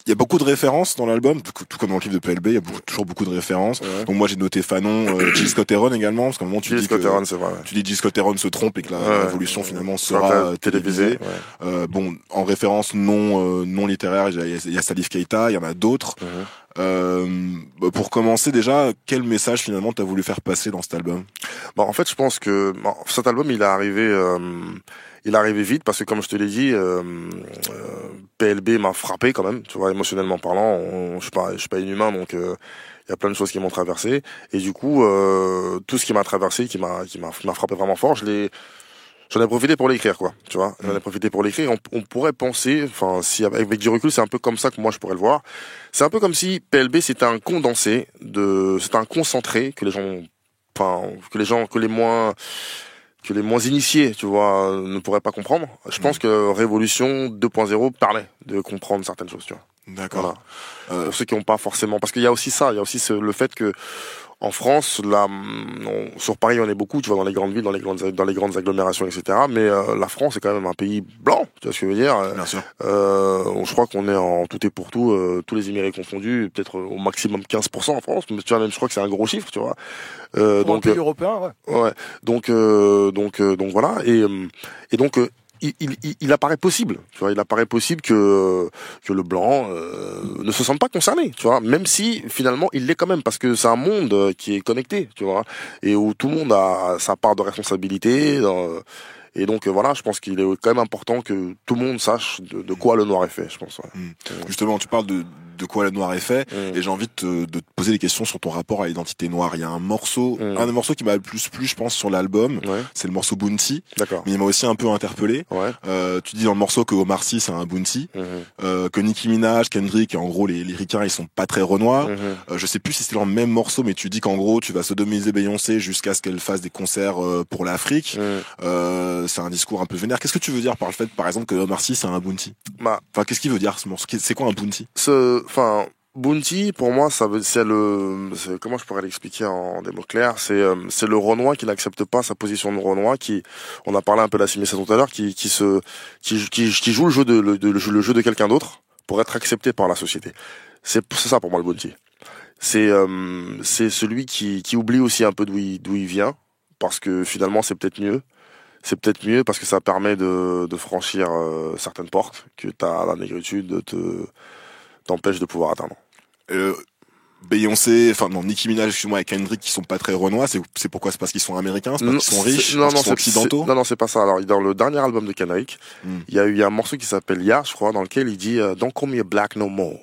Il y a beaucoup de références dans l'album, tout comme dans le clip de PLB, il y a toujours beaucoup de références. Donc moi j'ai noté Fanon, Gilles Scott-Heron également, parce qu'à un moment tu dis Gilles Scott-Heron se trompe et que la révolution finalement sera télévisée. En référence non littéraire, il y a Salif Keita, il y en a d'autres. Pour commencer déjà, quel message finalement t'as voulu faire passer dans cet album? En fait, je pense que cet album il est arrivé vite parce que comme je te l'ai dit, PLB m'a frappé quand même, tu vois, émotionnellement parlant. Je suis pas inhumain, donc il y a plein de choses qui m'ont traversé et du coup tout ce qui m'a traversé, qui m'a frappé vraiment fort, j'en ai profité pour l'écrire, quoi, tu vois. J'en ai profité pour l'écrire. On pourrait penser, enfin, si avec du recul, c'est un peu comme ça que moi je pourrais le voir. C'est un peu comme si PLB c'était un condensé c'était un concentré que les moins initiés, tu vois, ne pourraient pas comprendre. Je pense que Révolution 2.0 permet de comprendre certaines choses, tu vois. D'accord. Voilà. Pour ceux qui n'ont pas forcément, parce qu'il y a aussi ça, il y a aussi le fait que en France, sur Paris, on est beaucoup, tu vois, dans les grandes villes, dans les grandes agglomérations, etc. Mais la France est quand même un pays blanc, tu vois ce que je veux dire. Bien sûr. Je crois qu'on est en tout et pour tout, tous les Émirats confondus, peut-être au maximum 15% en France. Mais tu vois, même je crois que c'est un gros chiffre, tu vois. Pour un pays européen, ouais. Ouais. Donc voilà. Et donc il apparaît possible, tu vois, que le blanc ne se sente pas concerné, tu vois, même si finalement il l'est quand même, parce que c'est un monde qui est connecté, tu vois, et où tout le monde a sa part de responsabilité Et donc voilà, je pense qu'il est quand même important que tout le monde sache de quoi le noir est fait, je pense. Ouais. Justement, tu parles de quoi le noir est fait, et j'ai envie de te poser des questions sur ton rapport à l'identité noire. Il y a un morceau qui m'a le plus plu, je pense, sur l'album, c'est le morceau Bounty. D'accord. Mais il m'a aussi un peu interpellé. Tu dis dans le morceau que Omar Sy c'est un Bounty, que Nicki Minaj, Kendrick, et en gros les ricains ils sont pas très renois. Je sais plus si c'était dans le même morceau, mais tu dis qu'en gros tu vas sodomiser Beyoncé jusqu'à ce qu'elle fasse des concerts pour l'Afrique. C'est un discours un peu vénère. Qu'est-ce que tu veux dire par le fait, par exemple, que Omar Sy c'est un Bounty? Enfin, qu'est-ce qu'il veut dire ce morceau? C'est quoi un Bounty? Bounty, pour moi, comment je pourrais l'expliquer en des mots clairs, c'est le Renois qui n'accepte pas sa position de Renois, on a parlé un peu d'Assimilation tout à l'heure, qui joue le jeu de quelqu'un d'autre pour être accepté par la société. C'est ça pour moi le Bounty. C'est celui qui oublie aussi un peu d'où il vient, parce que finalement c'est peut-être mieux. C'est peut-être mieux parce que ça permet de franchir certaines portes que la négritude t'empêche de pouvoir atteindre. Beyoncé, Nicki Minaj, excuse-moi, et Kendrick qui sont pas très renois, c'est pourquoi? C'est parce qu'ils sont américains, c'est parce qu'ils sont riches, parce qu'ils sont occidentaux? Non, c'est pas ça. Alors, dans le dernier album de Kendrick, il y a eu un morceau qui s'appelle Ya, je crois, dans lequel il dit Don't call me a black no more.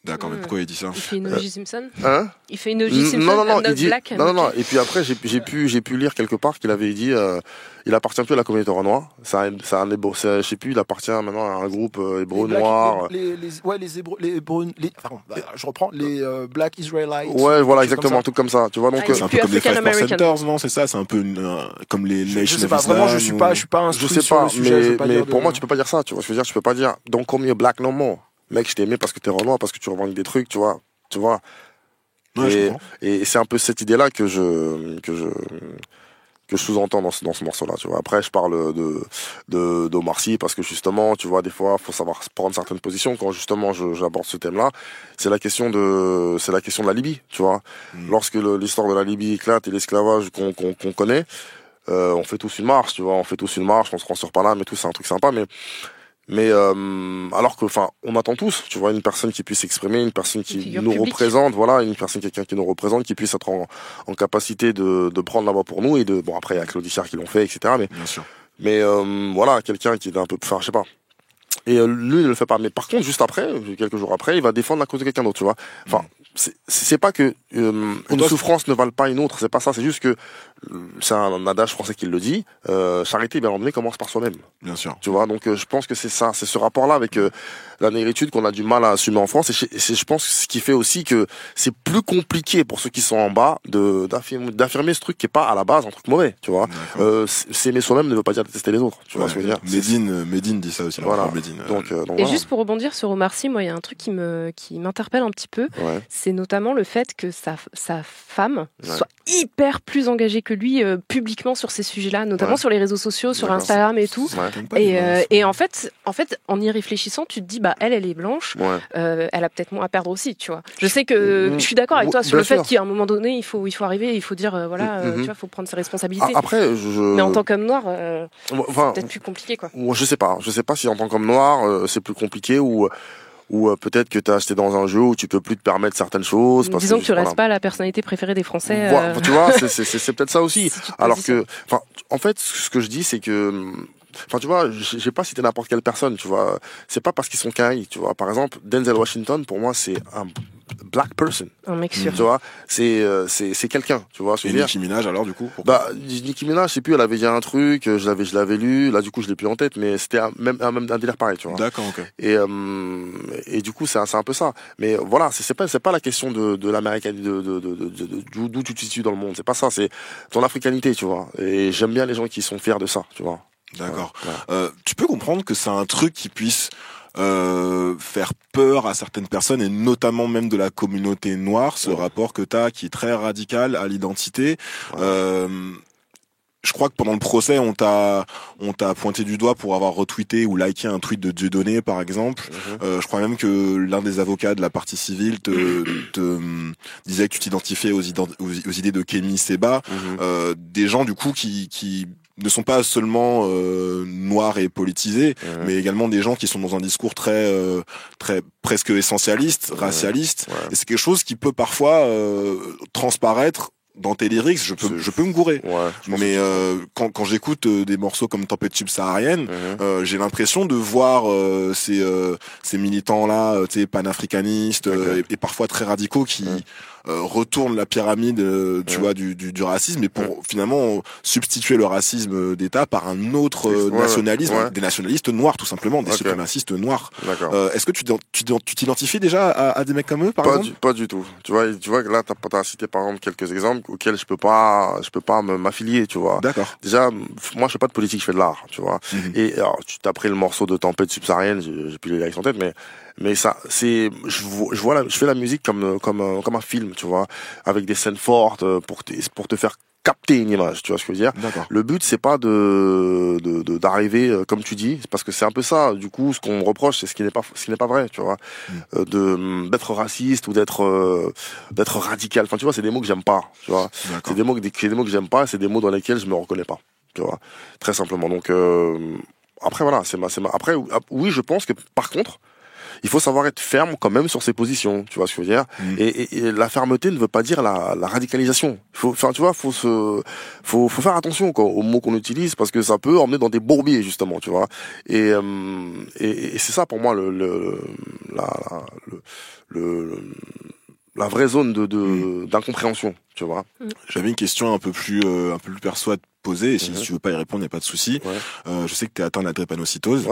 D'accord, mais pourquoi il dit ça? Il fait une O.J. Simpson? Hein? Il fait une O.J. Simpson? Non, il dit, non. Et puis après, j'ai pu lire quelque part qu'il avait dit, il appartient plus à la communauté renois. Je sais plus, il appartient maintenant à un groupe hébreu noir. Je reprends, les Black Israelites. Ouais, voilà, exactement, tout comme ça. Tu vois, donc. C'est un peu comme les Five Centers, non? C'est ça, c'est un peu comme les Nation of Islam. Je suis pas instruit sur le sujet. Mais pour moi, tu peux pas dire ça, tu vois. Je veux dire, tu peux pas dire, don't call me a black no more. Mec, je t'ai aimé parce que t'es renois, parce que tu revendiques des trucs, tu vois. Ouais, et c'est un peu cette idée-là que je sous-entends dans ce morceau-là, tu vois. Après, je parle d'Omar Sy parce que justement, tu vois, des fois, faut savoir prendre certaines positions. Quand justement, j'aborde ce thème-là, c'est la question de la Libye, tu vois. Lorsque l'histoire de la Libye éclate et l'esclavage qu'on connaît, on fait tous une marche, tu vois. On se rend sur Paname et tout, c'est un truc sympa, mais alors que on attend tous, tu vois, une personne qui puisse s'exprimer, une personne qui nous représente, voilà, quelqu'un qui nous représente, qui puisse être en capacité de prendre la voix pour nous, et après il y a Claudie Cher qui l'ont fait, etc. Bien sûr. Mais voilà, quelqu'un qui est un peu, je sais pas. Et lui il le fait pas, mais par contre juste après, quelques jours après, il va défendre la cause de quelqu'un d'autre, tu vois. C'est pas que une souffrance ne vale pas une autre, c'est pas ça, c'est juste que c'est un adage français qui le dit, charité bien ordonnée commence par soi-même. Bien sûr. Tu vois, donc je pense que c'est ça, c'est ce rapport-là avec la négritude qu'on a du mal à assumer en France, et c'est, je pense, ce qui fait aussi que c'est plus compliqué pour ceux qui sont en bas d'affirmer ce truc qui est pas à la base un truc mauvais, tu vois. S'aimer soi-même ne veut pas dire détester les autres, tu vois ce que je veux dire. Medine dit ça aussi. Voilà. Donc et voilà. juste pour rebondir sur Omar Sy, moi il y a un truc qui m'interpelle un petit peu, c'est notamment le fait que sa femme soit hyper plus engagée que lui publiquement sur ces sujets-là, notamment sur les réseaux sociaux, sur Instagram et tout. Et en fait, en y réfléchissant, tu te dis, elle est blanche, elle a peut-être moins à perdre aussi, tu vois. Je sais que je suis d'accord avec toi sur le fait qu'à un moment donné, il faut arriver, il faut dire, tu vois, faut prendre ses responsabilités. Après, mais en tant qu'homme noir, c'est peut-être plus compliqué, quoi. Je sais pas si en tant qu'homme noir, c'est plus compliqué ou peut-être que t'as acheté dans un jeu où tu peux plus te permettre certaines choses. Disons que tu restes pas la personnalité préférée des Français. Tu vois, c'est peut-être ça aussi. Alors que, en fait, ce que je dis, c'est que, tu vois, j'ai pas cité n'importe quelle personne, tu vois. C'est pas parce qu'ils sont caïds, tu vois. Par exemple, Denzel Washington, pour moi, c'est un black person. Un mec sûr. Tu vois, c'est quelqu'un, tu vois. Et Nicki Minaj, alors, du coup? Nicki Minaj, je sais plus, elle avait dit un truc, je l'avais lu, là, du coup, je l'ai plus en tête, mais c'était un délire pareil, tu vois. D'accord, ok. Et du coup, c'est un peu ça. Mais voilà, c'est pas la question de l'américaine, d'où tu te situes dans le monde. C'est pas ça, c'est ton africanité, tu vois. Et j'aime bien les gens qui sont fiers de ça, tu vois. D'accord. Tu peux comprendre que c'est un truc qui puisse faire peur à certaines personnes, et notamment même de la communauté noire, ce rapport que t'as qui est très radical à l'identité. Je crois que pendant le procès, on t'a pointé du doigt pour avoir retweeté ou liké un tweet de Dieudonné, par exemple. Je crois même que l'un des avocats de la partie civile te disait que tu t'identifiais aux idées de Kémy Séba. Des gens, du coup, qui ne sont pas seulement noirs et politisés, mais également des gens qui sont dans un discours très presque essentialiste, racialiste. Et c'est quelque chose qui peut parfois transparaître dans tes lyrics, je peux me gourer. Mais quand j'écoute des morceaux comme Tempête subsaharienne, j'ai l'impression de voir ces militants là, tu sais, panafricanistes et parfois très radicaux qui retournent la pyramide, tu vois, du racisme, et pour finalement substituer le racisme d'État par un autre nationalisme, des nationalistes noirs tout simplement, des suprémacistes noirs. Est-ce que tu t'identifies déjà à des mecs comme eux, par exemple? Pas du tout. Tu vois que là t'as cité par exemple quelques exemples auxquels je peux pas m'affilier, tu vois. D'accord. Déjà, moi je fais pas de politique, je fais de l'art, tu vois. Et alors tu t'as pris le morceau de Tempête subsaharienne, j'ai plus les lyrics en tête, mais ça, c'est, je fais la musique comme un film, tu vois, avec des scènes fortes pour te faire capter une image, tu vois ce que je veux dire. Le but c'est pas d'arriver comme tu dis, parce que c'est un peu ça. Du coup, ce qu'on me reproche, c'est ce qui n'est pas vrai, tu vois, d'être raciste ou d'être radical. Enfin, tu vois, c'est des mots que j'aime pas, tu vois. C'est des mots que j'aime pas, c'est des mots dans lesquels je me reconnais pas, tu vois, très simplement. Donc après voilà, après oui, je pense que par contre, il faut savoir être ferme quand même sur ses positions, tu vois ce que je veux dire. Et la fermeté ne veut pas dire la radicalisation. Faut faire attention aux mots qu'on utilise, parce que ça peut emmener dans des bourbiers justement, tu vois. Et c'est ça pour moi la vraie zone d'incompréhension, tu vois. J'avais une question un peu plus perso à te poser, et si tu veux pas y répondre, il n'y a pas de souci. Je sais que tu es atteint de la drépanocytose.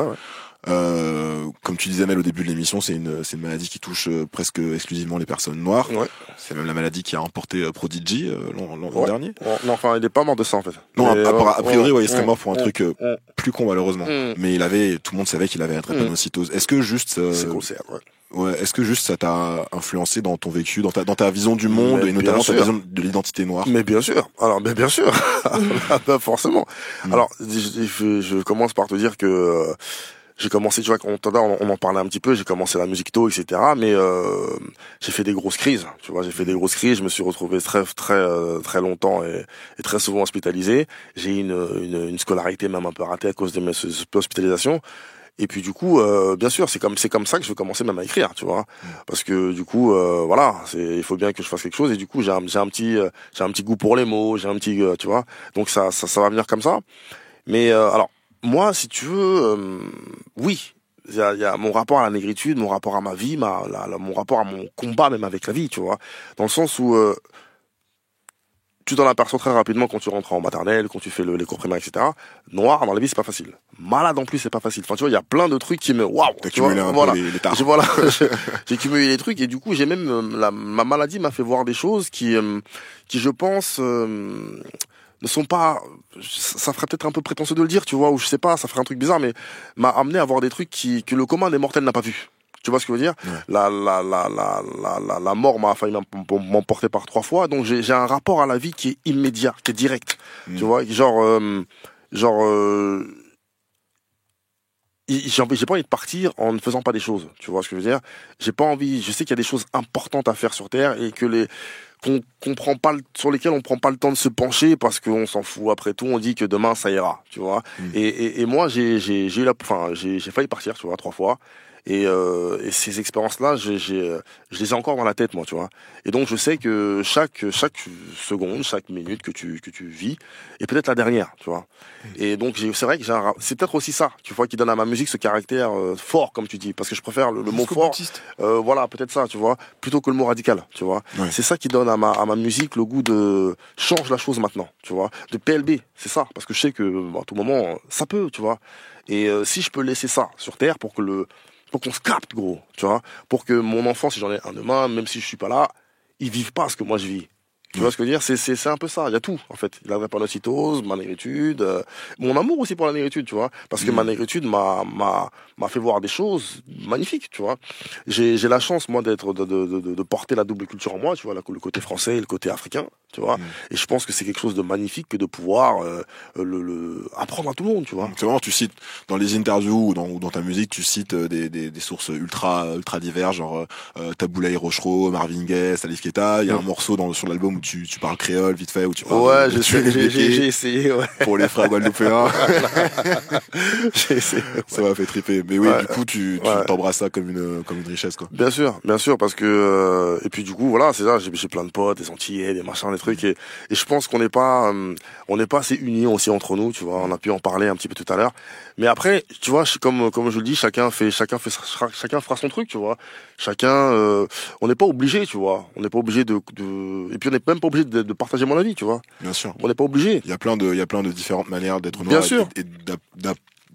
Comme tu disais Mel au début de l'émission, c'est une maladie qui touche presque exclusivement les personnes noires. C'est même la maladie qui a emporté Prodigy l'an dernier. Non, enfin, il est pas mort de ça en fait. Non, a priori, il serait mort pour un truc plus con malheureusement. Mais tout le monde savait qu'il avait la drépanocytose. Est-ce que juste est-ce que juste ça t'a influencé dans ton vécu, dans ta vision du monde, et notamment ta vision de l'identité noire? Mais bien sûr. Alors, bien sûr. Forcément. Alors, je commence par te dire que j'ai commencé, tu vois, on en parlait un petit peu, j'ai commencé la musique tôt, etc. Mais j'ai fait des grosses crises, tu vois, je me suis retrouvé très longtemps et très souvent hospitalisé. J'ai une scolarité même un peu ratée à cause de mes hospitalisations. Et puis du coup, bien sûr, c'est comme ça que je vais commencer même à écrire, tu vois, parce que du coup, voilà, il faut bien que je fasse quelque chose, et du coup, j'ai un petit goût pour les mots, tu vois, donc ça va venir comme ça. Mais alors, moi, si tu veux, oui, il y a mon rapport à la négritude, mon rapport à ma vie, mon rapport à mon combat même avec la vie, tu vois, dans le sens où tu t'en aperçois très rapidement quand tu rentres en maternelle, quand tu fais les cours primaires, etc. Noir dans la vie, c'est pas facile. Malade en plus, c'est pas facile. Enfin, tu vois, il y a plein de trucs qui me, waouh! T'as cumulé un peu les tares. J'ai cumulé les trucs, et du coup, j'ai même, ma maladie m'a fait voir des choses qui je pense, ne sont pas, ça ferait peut-être un peu prétentieux de le dire, tu vois, ou je sais pas, ça ferait un truc bizarre, mais m'a amené à voir des trucs que le commun des mortels n'a pas vu. Tu vois ce que je veux dire? La mort m'a failli m'emporter par 3 fois, donc j'ai un rapport à la vie qui est immédiat, qui est direct. Tu vois, j'ai pas envie de partir en ne faisant pas des choses. Tu vois ce que je veux dire? J'ai pas envie, je sais qu'il y a des choses importantes à faire sur Terre, et que sur lesquelles on prend pas le temps de se pencher, parce qu'on s'en fout. Après tout, on dit que demain ça ira, tu vois. Et moi, j'ai failli partir, tu vois, 3 fois. Et ces expériences-là, je les ai encore dans la tête, moi, tu vois. Et donc, je sais que chaque seconde, chaque minute que tu vis est peut-être la dernière, tu vois. Et donc, c'est vrai que c'est peut-être aussi ça, tu vois, qui donne à ma musique ce caractère fort, comme tu dis, parce que je préfère le mot fort. Voilà, peut-être ça, tu vois, plutôt que le mot radical, tu vois. C'est ça qui donne à ma musique le goût de change la chose maintenant, tu vois, de PLB, c'est ça, parce que je sais que à tout moment, ça peut, tu vois. Et si je peux laisser ça sur Terre pour qu'on se capte, gros, tu vois, pour que mon enfant, si j'en ai un demain, même si je suis pas là, il vive pas ce que moi je vis. Tu vois ce que je veux dire? C'est un peu ça. Il y a tout, en fait. La drépanocytose, ma négritude, mon amour aussi pour la négritude, tu vois. Parce que ma négritude m'a fait voir des choses magnifiques, tu vois. J'ai la chance, moi, de porter la double culture en moi, tu vois, le côté français et le côté africain, tu vois. Et je pense que c'est quelque chose de magnifique que de pouvoir apprendre à tout le monde, tu vois. C'est vraiment, tu cites dans les interviews ou dans ta musique, tu cites des sources ultra diverses, genre Taboulaï Rochereau, Marvin Gaye, Salif Keita. Il y a un morceau sur l'album tu parles créole vite fait, où tu parles. Ouais, j'ai essayé, ouais. Pour les frères guadeloupéens. J'ai essayé. Ça m'a fait triper. Mais oui, du coup, tu t'embrasses ça comme une richesse, quoi. Bien sûr, parce que et puis du coup, voilà, c'est ça. J'ai plein de potes, des Antillais, des machins, des trucs, et je pense qu'on n'est pas assez unis aussi entre nous, tu vois. On a pu en parler un petit peu tout à l'heure. Mais après, tu vois, comme je le dis, chacun fera son truc, tu vois. Chacun, on n'est pas obligé, tu vois. On n'est pas obligé et puis on n'est même pas obligé de partager mon avis, tu vois. Bien sûr. On n'est pas obligé. Il y a plein de différentes manières d'être noir. Bien sûr. Et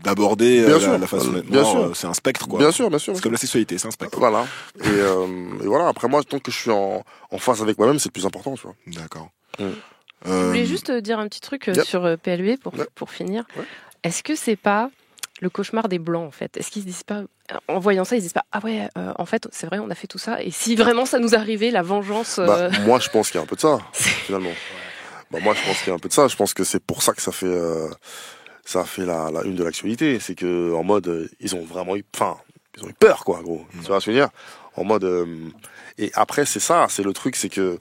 d'aborder la façon d'être noir. C'est un spectre, quoi. Bien sûr. C'est comme la sexualité, c'est un spectre. Voilà. Et voilà. Après moi, tant que je suis en phase avec moi-même, c'est le plus important, tu vois. D'accord. Je voulais juste dire un petit truc sur PLB pour finir. Ouais. Est-ce que c'est pas le cauchemar des Blancs, en fait? Est-ce qu'ils se disent pas, en voyant ça, ils se disent pas, ah ouais, en fait, c'est vrai, on a fait tout ça, et si vraiment ça nous arrivait, la vengeance... Moi, je pense qu'il y a un peu de ça, finalement. Moi, je pense qu'il y a un peu de ça. Je pense que c'est pour ça que ça fait la une de l'actualité. C'est que, en mode, ils ont eu peur, quoi, gros. Tu vois ce que je veux dire? En mode, et après, c'est ça, c'est le truc, c'est que,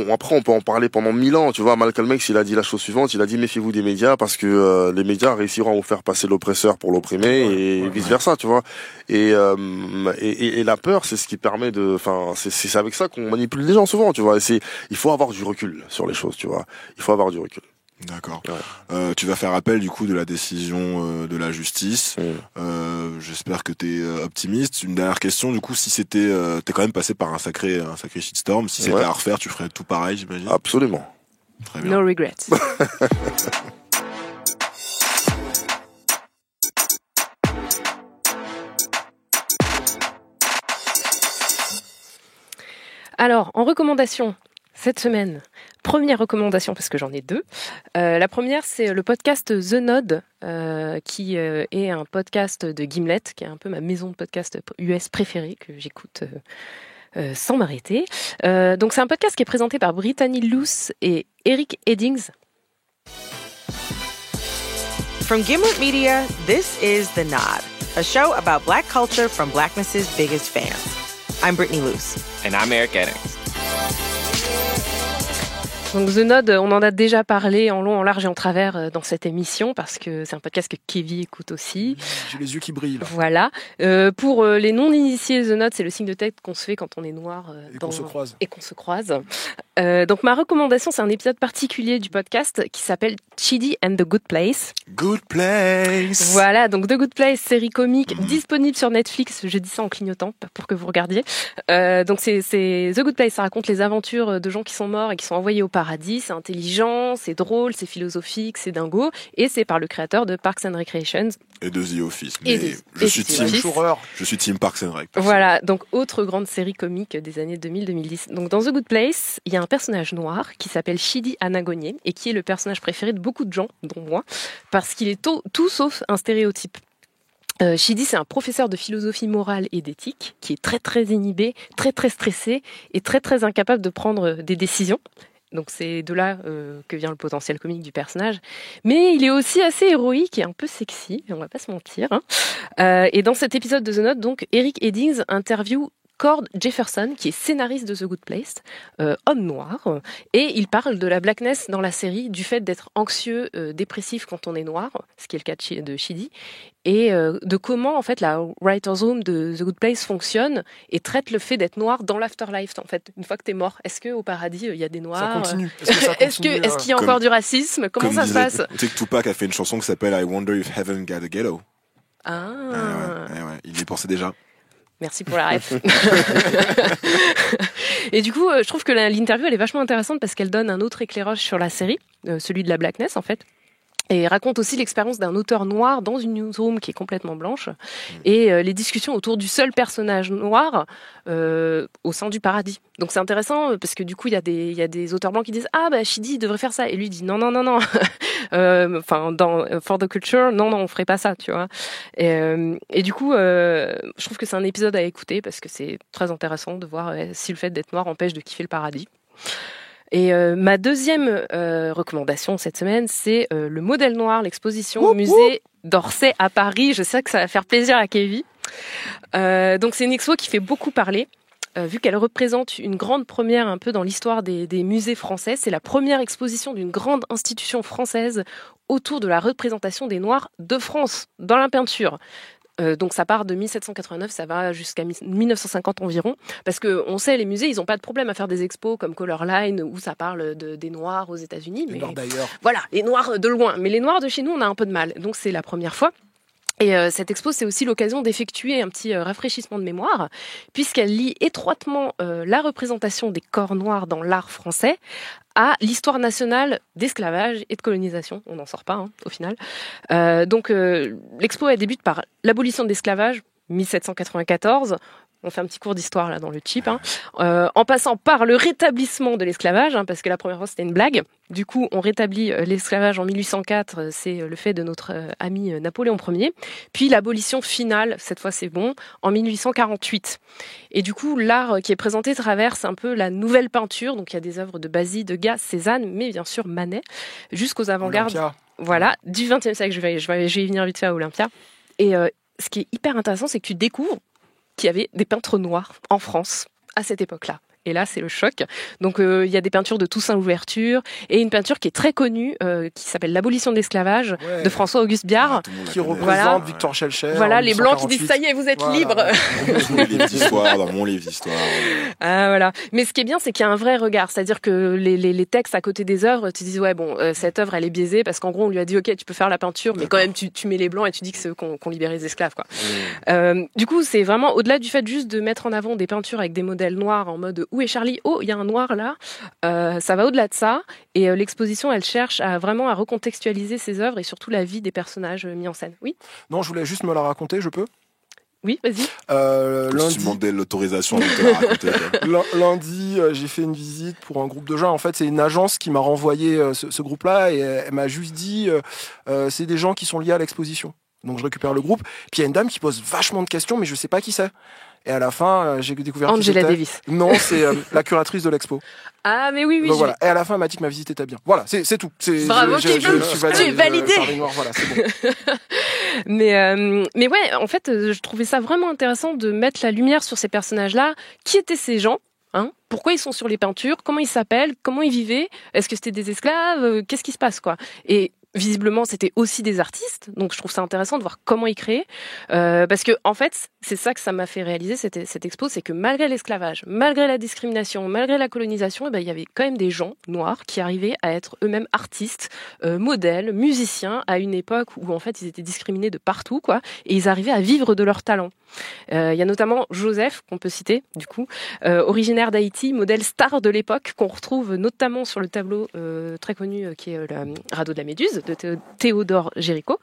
après on peut en parler pendant 1000 ans, tu vois. Malcolm X, il a dit la chose suivante, il a dit méfiez-vous des médias parce que les médias réussiront à vous faire passer l'oppresseur pour l'opprimé et vice versa, tu vois. Et la peur, c'est ce qui permet c'est avec ça qu'on manipule les gens souvent, tu vois. Il faut avoir du recul sur les choses, tu vois. Il faut avoir du recul. D'accord. Ouais. Tu vas faire appel du coup de la décision de la justice. J'espère que t'es optimiste. Une dernière question, du coup, si c'était, t'es quand même passé par un sacré shitstorm. Si c'était à refaire, tu ferais tout pareil, j'imagine. Absolument. Très bien. No regrets. Alors, en recommandation, cette semaine, première recommandation, parce que j'en ai deux. La première, c'est le podcast The Nod, qui est un podcast de Gimlet, qui est un peu ma maison de podcast US préférée, que j'écoute sans m'arrêter. Donc c'est un podcast qui est présenté par Brittany Luce et Eric Eddings. From Gimlet Media, this is The Nod, a show about Black culture from Blackness's biggest fans. I'm Brittany Luce. And I'm Eric Eddings. Donc The Nod, on en a déjà parlé en long, en large et en travers dans cette émission parce que c'est un podcast que Kevin écoute aussi. J'ai les yeux qui brillent. Là. Voilà. Pour les non-initiés, The Nod, c'est le signe de tête qu'on se fait quand on est noir et qu'on se croise. Donc ma recommandation, c'est un épisode particulier du podcast qui s'appelle Chidi and the Good Place. Good Place. Voilà, donc The Good Place, série comique disponible sur Netflix. Je dis ça en clignotant pour que vous regardiez. Donc c'est The Good Place, ça raconte les aventures de gens qui sont morts et qui sont envoyés au paradis. C'est intelligent, c'est drôle, c'est philosophique, c'est dingo, et c'est par le créateur de Parks and Recreation. Et de The Office. Mais je suis team Parks and Rec. Voilà, donc autre grande série comique des années 2000-2010. Donc dans The Good Place, il y a un personnage noir qui s'appelle Chidi Anagonye et qui est le personnage préféré de beaucoup de gens, dont moi, parce qu'il est tout sauf un stéréotype. Chidi, c'est un professeur de philosophie morale et d'éthique qui est très très inhibé, très très stressé et très très incapable de prendre des décisions. Donc c'est de là que vient le potentiel comique du personnage. Mais il est aussi assez héroïque et un peu sexy, on va pas se mentir. Et dans cet épisode de The Nod, donc, Eric Eddings interviewe Cord Jefferson, qui est scénariste de The Good Place, homme noir, et il parle de la blackness dans la série, du fait d'être anxieux, dépressif quand on est noir, ce qui est le cas de Chidi, et de comment en fait la writer's room de The Good Place fonctionne et traite le fait d'être noir dans l'afterlife. En fait, une fois que t'es mort, est-ce qu'au paradis il y a des noirs? Ça continue. Est-ce qu'il y a encore du racisme? Comment ça se passe? Tu sais que Tupac a fait une chanson qui s'appelle I Wonder If Heaven Got a Ghetto. Ah. Ouais, il y pensait déjà. Merci pour la ref. Et du coup, je trouve que l'interview elle est vachement intéressante parce qu'elle donne un autre éclairage sur la série, celui de la blackness en fait. Et raconte aussi l'expérience d'un auteur noir dans une newsroom qui est complètement blanche et les discussions autour du seul personnage noir au sein du paradis. Donc c'est intéressant parce que du coup il y a des auteurs blancs qui disent ah bah Chidi devrait faire ça et lui dit non enfin dans For the Culture non on ferait pas ça, tu vois. Et du coup je trouve que c'est un épisode à écouter parce que c'est très intéressant de voir si le fait d'être noir empêche de kiffer le paradis. Et ma deuxième recommandation cette semaine, c'est le Modèle Noir, l'exposition au musée d'Orsay à Paris. Je sais que ça va faire plaisir à Kevin. Donc c'est une expo qui fait beaucoup parler. vu qu'elle représente une grande première un peu dans l'histoire des musées français. C'est la première exposition d'une grande institution française autour de la représentation des Noirs de France dans la peinture. Donc ça part de 1789, ça va jusqu'à 1950 environ, parce que on sait, les musées, ils n'ont pas de problème à faire des expos comme Colorline où ça parle des Noirs aux États-Unis. Les Noirs d'ailleurs. Voilà, les Noirs de loin. Mais les Noirs de chez nous, on a un peu de mal. Donc c'est la première fois. Et cette expo, c'est aussi l'occasion d'effectuer un petit rafraîchissement de mémoire, puisqu'elle lie étroitement la représentation des corps noirs dans l'art français à l'histoire nationale d'esclavage et de colonisation. On n'en sort pas, au final. Donc l'expo, elle débute par l'abolition de l'esclavage, 1794. On fait un petit cours d'histoire là dans le chip, en passant par le rétablissement de l'esclavage, parce que la première fois c'était une blague. Du coup, on rétablit l'esclavage en 1804, c'est le fait de notre ami Napoléon Ier. Puis l'abolition finale, cette fois c'est bon, en 1848. Et du coup, l'art qui est présenté traverse un peu la nouvelle peinture. Donc il y a des œuvres de Basile, Degas, Cézanne, mais bien sûr Manet, jusqu'aux avant-gardes. Olympia. Voilà, du XXe siècle. Je vais y venir vite fait à Olympia. Et ce qui est hyper intéressant, c'est que tu découvres qu'il y avait des peintres noirs en France à cette époque-là. Et là, c'est le choc. Donc, il y a des peintures de Toussaint Louverture et une peinture qui est très connue, qui s'appelle L'abolition de l'esclavage, de François-Auguste Biard. Qui représente Victor Schellcher. Voilà, les Blancs qui disent « ça y est, vous êtes libres ». Dans mon livre d'histoire, dans mon livre d'histoire. Ah, voilà. Mais ce qui est bien, c'est qu'il y a un vrai regard. C'est-à-dire que les textes à côté des œuvres, tu dis « ouais, bon, cette œuvre, elle est biaisée parce qu'en gros, on lui a dit « ok, tu peux faire la peinture, mais quand même, tu mets les Blancs et tu dis que c'est eux qu'on libéré les esclaves. » quoi. Du coup, c'est vraiment au-delà du fait juste de mettre en avant des peintures avec des modèles noirs en mode « où est Charlie ? Oh, il y a un noir là », ça va au-delà de ça. Et l'exposition, elle cherche à recontextualiser ses œuvres et surtout la vie des personnages mis en scène. Oui ? Non, je voulais juste me la raconter, je peux ? Oui, vas-y. Lundi, tu demandais l'autorisation de te la raconter. Lundi, j'ai fait une visite pour un groupe de gens. En fait, c'est une agence qui m'a renvoyé ce groupe-là et elle m'a juste dit c'est des gens qui sont liés à l'exposition. Donc je récupère le groupe. Puis il y a une dame qui pose vachement de questions, mais je sais pas qui c'est. Et à la fin, j'ai découvert Angela Davis. Non, c'est la curatrice de l'expo. Ah, mais oui. Donc, voilà. Et à la fin, elle m'a dit que ma visite était bien. Voilà, c'est tout. Bravo, Kevin. Tu es validé. Voilà, c'est bon. Mais ouais, en fait, je trouvais ça vraiment intéressant de mettre la lumière sur ces personnages-là. Qui étaient ces gens ? Pourquoi ils sont sur les peintures ? Comment ils s'appellent ? Comment ils vivaient ? Est-ce que c'était des esclaves ? Qu'est-ce qui se passe, quoi ? Et visiblement, c'était aussi des artistes, donc je trouve ça intéressant de voir comment ils créaient, parce que en fait, c'est ça que ça m'a fait réaliser cette expo, c'est que malgré l'esclavage, malgré la discrimination, malgré la colonisation, il y avait quand même des gens noirs qui arrivaient à être eux-mêmes artistes, modèles, musiciens, à une époque où en fait ils étaient discriminés de partout, quoi, et ils arrivaient à vivre de leur talent. Il y a notamment Joseph, qu'on peut citer, du coup, originaire d'Haïti, modèle star de l'époque, qu'on retrouve notamment sur le tableau très connu qui est le Radeau de la Méduse, de Théodore Géricault,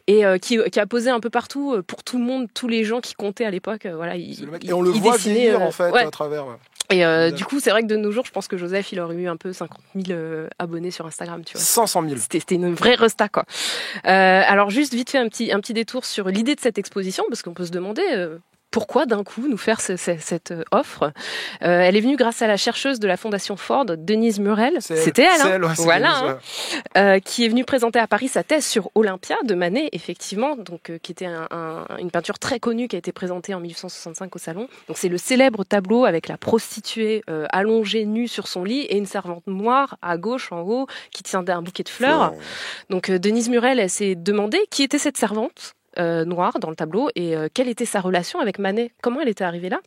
et qui a posé un peu partout pour tout le monde, tous les gens qui comptaient à l'époque. Voilà, et on le voit vieillir en fait à travers. Ouais. Et du coup, c'est vrai que de nos jours, je pense que Joseph, il aurait eu un peu 50 000 abonnés sur Instagram, tu vois. 500 000. C'était une vraie resta, quoi. Alors juste vite fait un petit détour sur l'idée de cette exposition, parce qu'on peut se demander pourquoi d'un coup nous faire cette offre. Elle est venue grâce à la chercheuse de la Fondation Ford, Denise Murrell. C'était elle, ouais, voilà, qui est venue présenter à Paris sa thèse sur Olympia de Manet, effectivement, donc qui était une peinture très connue qui a été présentée en 1865 au Salon. Donc c'est le célèbre tableau avec la prostituée allongée nue sur son lit et une servante noire à gauche en haut qui tient un bouquet de fleurs. Donc Denise Murrell, elle s'est demandé qui était cette servante noire dans le tableau et quelle était sa relation avec Manet, comment elle était arrivée là.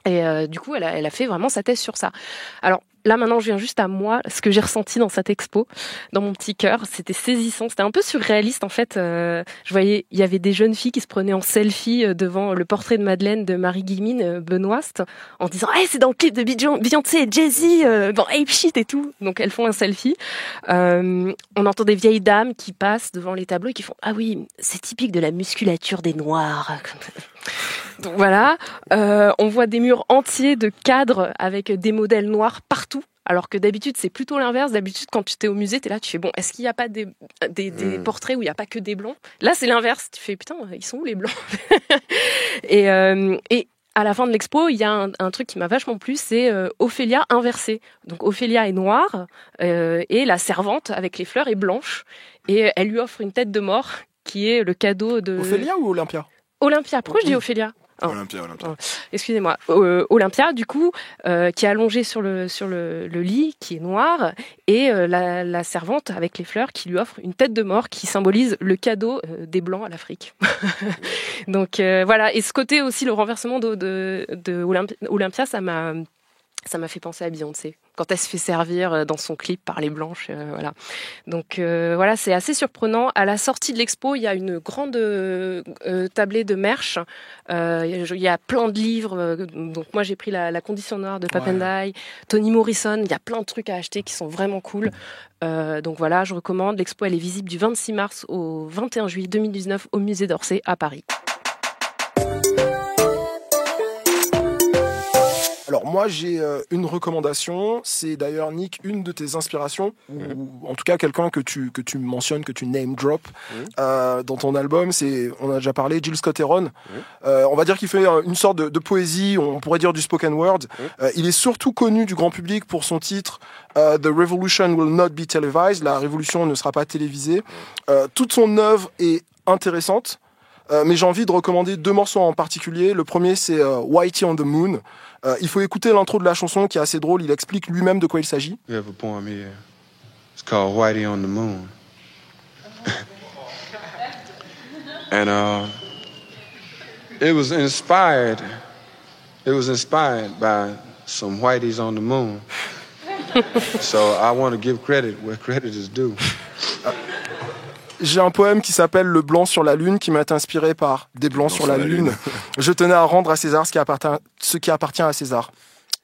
Et du coup, elle a fait vraiment sa thèse sur ça. Alors là, maintenant, je viens juste à moi, ce que j'ai ressenti dans cette expo, dans mon petit cœur. C'était saisissant, c'était un peu surréaliste en fait. Je voyais, il y avait des jeunes filles qui se prenaient en selfie devant le portrait de Madeleine de Marie Guillemine Benoist, en disant « Hey, c'est dans le clip de Beyoncé et Jay-Z, dans Ape Shit et tout ». Donc elles font un selfie. On entend des vieilles dames qui passent devant les tableaux et qui font « Ah oui, c'est typique de la musculature des Noirs ». Donc voilà, on voit des murs entiers de cadres avec des modèles noirs partout. Alors que d'habitude, c'est plutôt l'inverse. D'habitude, quand tu es au musée, tu es là, tu fais bon, est-ce qu'il n'y a pas des portraits où il n'y a pas que des blancs ? Là, c'est l'inverse. Tu fais putain, ils sont où les blancs ? Et à la fin de l'expo, il y a un truc qui m'a vachement plu, c'est Ophélia inversée. Donc Ophélia est noire et la servante avec les fleurs est blanche. Et elle lui offre une tête de mort qui est le cadeau de... Ophélia ou Olympia ? Olympia. Pourquoi je dis Ophélia ? Olympia. Excusez-moi. Olympia, du coup, qui est allongée sur le lit, qui est noir, et la servante avec les fleurs qui lui offre une tête de mort qui symbolise le cadeau des Blancs à l'Afrique. Donc voilà. Et ce côté aussi, le renversement de Olympia, ça m'a fait penser à Beyoncé quand elle se fait servir dans son clip par les blanches, voilà. Donc voilà, c'est assez surprenant. À la sortie de l'expo, il y a une grande tablée de merch. Il y a plein de livres. Donc moi, j'ai pris la Condition Noire de Papendai, Toni Morrison. Il y a plein de trucs à acheter qui sont vraiment cool. Donc voilà, je recommande. L'expo, elle est visible du 26 mars au 21 juillet 2019 au Musée d'Orsay à Paris. Alors moi j'ai une recommandation, c'est d'ailleurs Nick une de tes inspirations, ou en tout cas quelqu'un que tu mentionnes, que tu name drop dans ton album, on a déjà parlé, Jill Scott Heron. On va dire qu'il fait une sorte de poésie, on pourrait dire du spoken word. Il est surtout connu du grand public pour son titre The Revolution Will Not Be Televised, la révolution ne sera pas télévisée. Toute son œuvre est intéressante. Mais j'ai envie de recommander 2 morceaux en particulier. Le premier, c'est Whitey on the Moon. Il faut écouter l'intro de la chanson qui est assez drôle. Il explique lui-même de quoi il s'agit. We have a poem here. It's called Whitey on the Moon. And it was inspired by some Whiteys on the moon. So I want to give credit where credit is due. J'ai un poème qui s'appelle Le blanc sur la lune, qui m'a été inspiré par des blancs sur la lune. Je tenais à rendre à César ce qui appartient à César.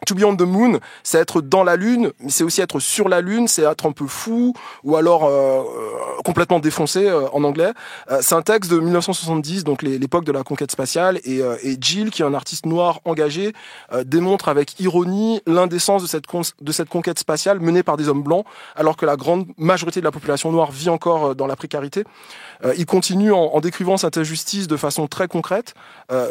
To be on the moon, c'est être dans la lune, mais c'est aussi être sur la lune, c'est être un peu fou, ou alors complètement défoncé en anglais. C'est un texte de 1970, donc l'époque de la conquête spatiale, et Jill, qui est un artiste noir engagé, démontre avec ironie l'indécence de cette conquête spatiale menée par des hommes blancs, alors que la grande majorité de la population noire vit encore dans la précarité. Il continue en décrivant cette injustice de façon très concrète.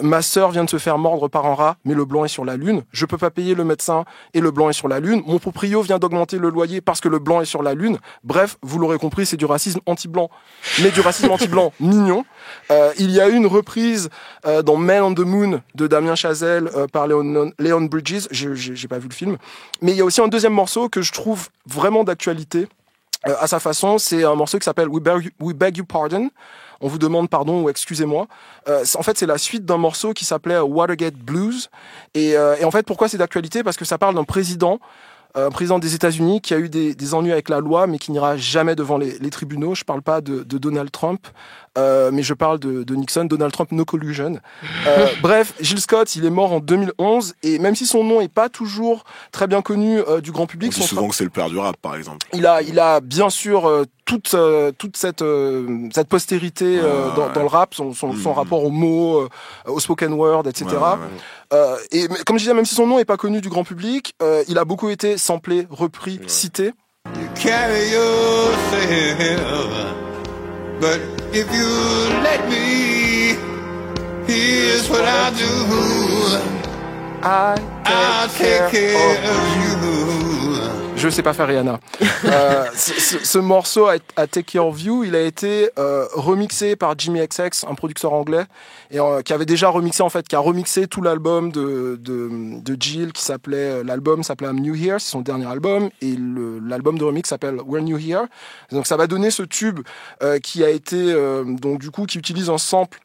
Ma sœur vient de se faire mordre par un rat, mais le blanc est sur la lune. Je peux pas payer le médecin et le blanc est sur la lune. Mon proprio vient d'augmenter le loyer parce que le blanc est sur la lune. Bref, vous l'aurez compris, c'est du racisme anti-blanc. Mais du racisme anti-blanc mignon. Il y a eu une reprise dans Man on the Moon de Damien Chazelle par Leon Bridges. J'ai pas vu le film. Mais il y a aussi un deuxième morceau que je trouve vraiment d'actualité. À sa façon, c'est un morceau qui s'appelle We Beg You Pardon. On vous demande pardon ou excusez-moi. En fait, c'est la suite d'un morceau qui s'appelait Watergate Blues. Et en fait, pourquoi c'est d'actualité ? Parce que ça parle d'un président des États-Unis qui a eu des ennuis avec la loi, mais qui n'ira jamais devant les tribunaux. Je parle pas de Donald Trump, mais je parle de Nixon. Donald Trump, no collusion. Bref, Jill Scott, il est mort en 2011, et même si son nom est pas toujours très bien connu du grand public, on dit souvent que c'est le père du rap, par exemple. Il a bien sûr toute cette postérité dans le rap, son rapport aux mots, au spoken word, etc. Et comme je disais, même si son nom est pas connu du grand public, il a beaucoup été samplé, repris, cité. You carry yourself, but if you let me, here's what I do. I'll take care of you. Je sais pas faire Rihanna. Ce morceau, à Take Care of You, il a été remixé par Jimmy XX, un producteur anglais, et qui avait déjà remixé, en fait, qui a remixé tout l'album de Jill, l'album s'appelait I'm New Here, c'est son dernier album, et l'album de remix s'appelle We're New Here. Donc ça va donner ce tube qui a été, donc du coup, qui utilise un sample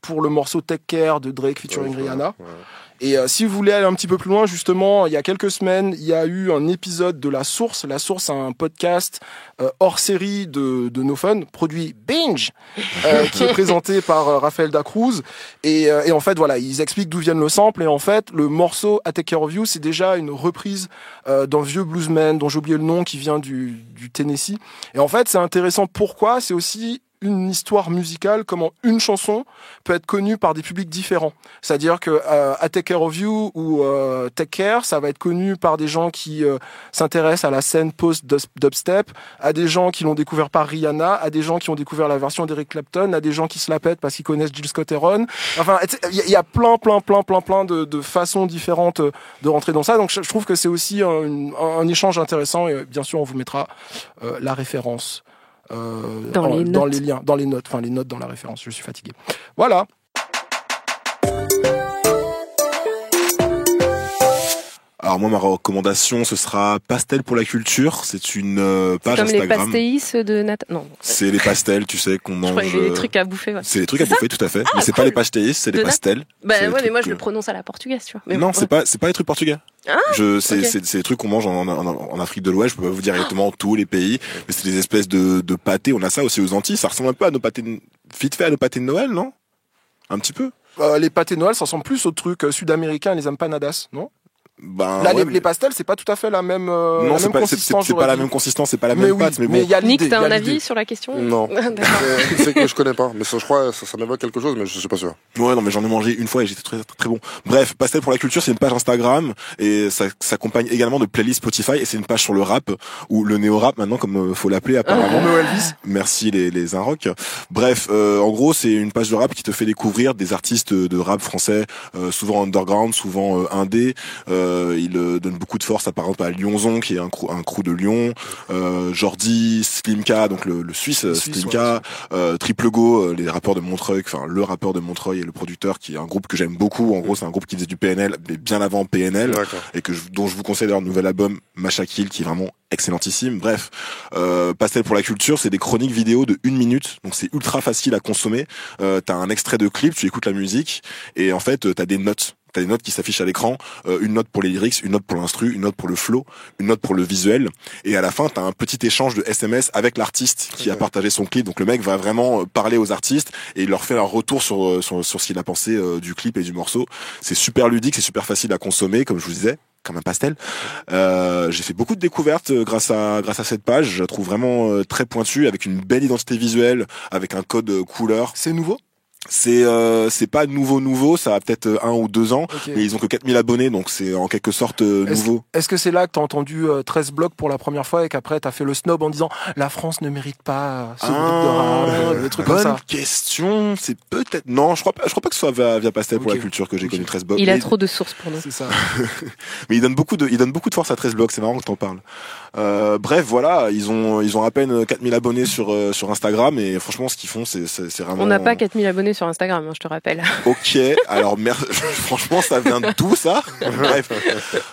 pour le morceau Take Care de Drake featuring Rihanna. Et si vous voulez aller un petit peu plus loin, justement, il y a quelques semaines, il y a eu un épisode de La Source. La Source, c'est un podcast hors série de No Fun, produit Binge, qui est présenté par Raphaël Dacruz. Et en fait, voilà, ils expliquent d'où viennent le sample. Et en fait, le morceau I Take Care of You, c'est déjà une reprise d'un vieux bluesman dont j'ai oublié le nom, qui vient du Tennessee. Et en fait, c'est intéressant. Pourquoi ? C'est aussi une histoire musicale, comment une chanson peut être connue par des publics différents. C'est-à-dire que I Take Care of You ou Take Care, ça va être connu par des gens qui s'intéressent à la scène post-dubstep, à des gens qui l'ont découvert par Rihanna, à des gens qui ont découvert la version d'Eric Clapton, à des gens qui se la pètent parce qu'ils connaissent Jill Scott Heron. Enfin, il y a plein de façons différentes de rentrer dans ça. Donc je trouve que c'est aussi un échange intéressant, et bien sûr on vous mettra la référence dans les notes dans la référence. Je suis fatigué. Voilà. Alors moi, ma recommandation, ce sera Pastel pour la culture. C'est une page comme Instagram. Comme les pastéis de Nathan. Non. C'est les pastels, tu sais, qu'on mange. Je crois les trucs à bouffer. Ouais. C'est les trucs à bouffer, tout à fait. Mais c'est pas les pastéis, c'est les pastels. Bah ouais, mais moi je le prononce à la portugaise, tu vois. Mais non, c'est pas les trucs portugais. Ah, c'est des trucs qu'on mange en Afrique de l'Ouest. Je peux pas vous dire exactement tous les pays, mais c'est des espèces de pâtés. On a ça aussi aux Antilles. Ça ressemble un peu à nos pâtés, vite fait à nos pâtés de Noël, non? Un petit peu. Les pâtés de Noël, ça ressemble plus aux trucs sud-américains, les empanadas, non? Ben, là, ouais, les pastels, c'est pas tout à fait la même. Non, c'est pas la même consistance, c'est pas la même pâte, mais bon. Nick, t'as un avis sur la question? Non. C'est que je connais pas, mais ça, je crois, ça m'évoque quelque chose, mais je suis pas sûr. Ouais, non, mais j'en ai mangé une fois et j'étais très, très bon. Bref, Pastel pour la culture, c'est une page Instagram et ça s'accompagne également de playlists Spotify et c'est une page sur le rap ou le néo-rap maintenant, comme faut l'appeler apparemment. Merci les Inrock. Bref, en gros, c'est une page de rap qui te fait découvrir des artistes de rap français, souvent underground, souvent indé. Il donne beaucoup de force par exemple à Lyonzon qui est un crew de Lyon, Jordi, Slimka, donc le Suisse Slimka, Triple Go, les rappeurs de Montreuil, enfin le rappeur de Montreuil et le producteur qui est un groupe que j'aime beaucoup. En gros, c'est un groupe qui faisait du PNL mais bien avant PNL et dont je vous conseille d'ailleurs le nouvel album Machakil qui est vraiment excellentissime. Bref, Pastel pour la culture, c'est des chroniques vidéo de 1 minute, donc c'est ultra facile à consommer. T'as un extrait de clip, tu écoutes la musique et en fait t'as des notes. T'as des notes qui s'affichent à l'écran, une note pour les lyrics, une note pour l'instru, une note pour le flow, une note pour le visuel, et à la fin t'as un petit échange de SMS avec l'artiste qui a partagé son clip. Donc le mec va vraiment parler aux artistes et il leur fait un retour sur ce qu'il a pensé du clip et du morceau. C'est super ludique, c'est super facile à consommer, comme je vous disais, comme un pastel. J'ai fait beaucoup de découvertes grâce à cette page. Je la trouve vraiment très pointue, avec une belle identité visuelle, avec un code couleur. C'est nouveau? C'est pas nouveau, ça a peut-être 1 ou 2 ans, mais ils ont que 4000 abonnés, donc c'est en quelque sorte nouveau. Est-ce que c'est là que t'as entendu 13 blocs pour la première fois et qu'après t'as fait le snob en disant la France ne mérite pas ce groupe de rap, des trucs comme ça? Bonne question, c'est peut-être... Non, je crois pas que ce soit via Pastel pour la culture que j'ai connu 13 blocs. Il a trop de sources pour nous. C'est ça. Mais il donne beaucoup de force à 13 blocs, c'est marrant que t'en parles. Bref, voilà, ils ont à peine 4000 abonnés sur Instagram et franchement ce qu'ils font c'est vraiment... On n'a pas 4000 abonnés sur Instagram, hein, je te rappelle. Ok, alors franchement ça vient d'où ça? Bref,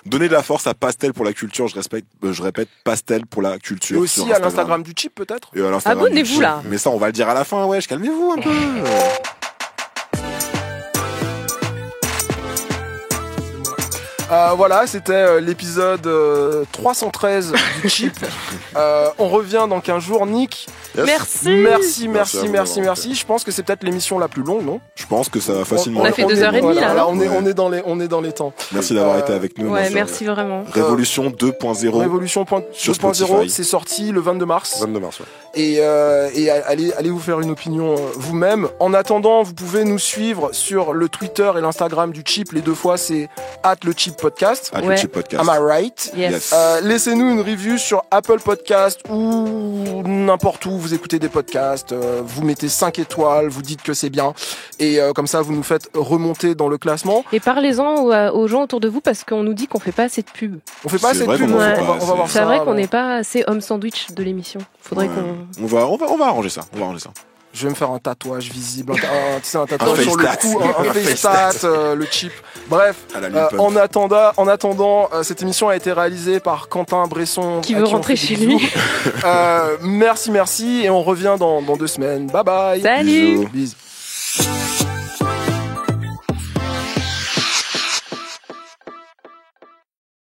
donnez de la force à Pastel pour la culture, je répète Pastel pour la culture. Et aussi à l'Instagram du Chip peut-être? Abonnez-vous là. Mais ça on va le dire à la fin, wesh, calmez-vous un peu. Voilà, c'était l'épisode 313 du Chip. On revient dans 15 jours. Nick, merci. Je pense que c'est peut-être l'émission la plus longue, non? Je pense que ça va facilement. On a fait 2h30 là. Là, on est dans les temps. Merci d'avoir été avec nous. Ouais, merci vraiment. Révolution 2.0. Révolution 2.0, c'est sorti le 22 mars. 22 mars, ouais. Et allez vous faire une opinion vous-même. En attendant, vous pouvez nous suivre sur le Twitter et l'Instagram du Chip. Les 2 fois, c'est @lechipodcast. Le Chip Podcast. Am I right? Yes. Laissez-nous une review sur Apple Podcast ou n'importe où vous écoutez des podcasts. Vous mettez 5 étoiles, vous dites que c'est bien. Et comme ça, vous nous faites remonter dans le classement. Et parlez-en aux gens autour de vous parce qu'on nous dit qu'on fait pas assez de pub. On fait pas assez de pub, on va voir ça. C'est vrai qu'on n'est pas assez homme sandwich de l'émission. Faudrait qu'on... On va arranger ça. Je vais me faire un tatouage visible, un tatouage sur le cou, un face-tat, le Chip. Bref, en attendant, cette émission a été réalisée par Quentin Bresson. Qui veut rentrer chez lui. Merci, et on revient dans 2 semaines. Bye bye. Salut. Bisous.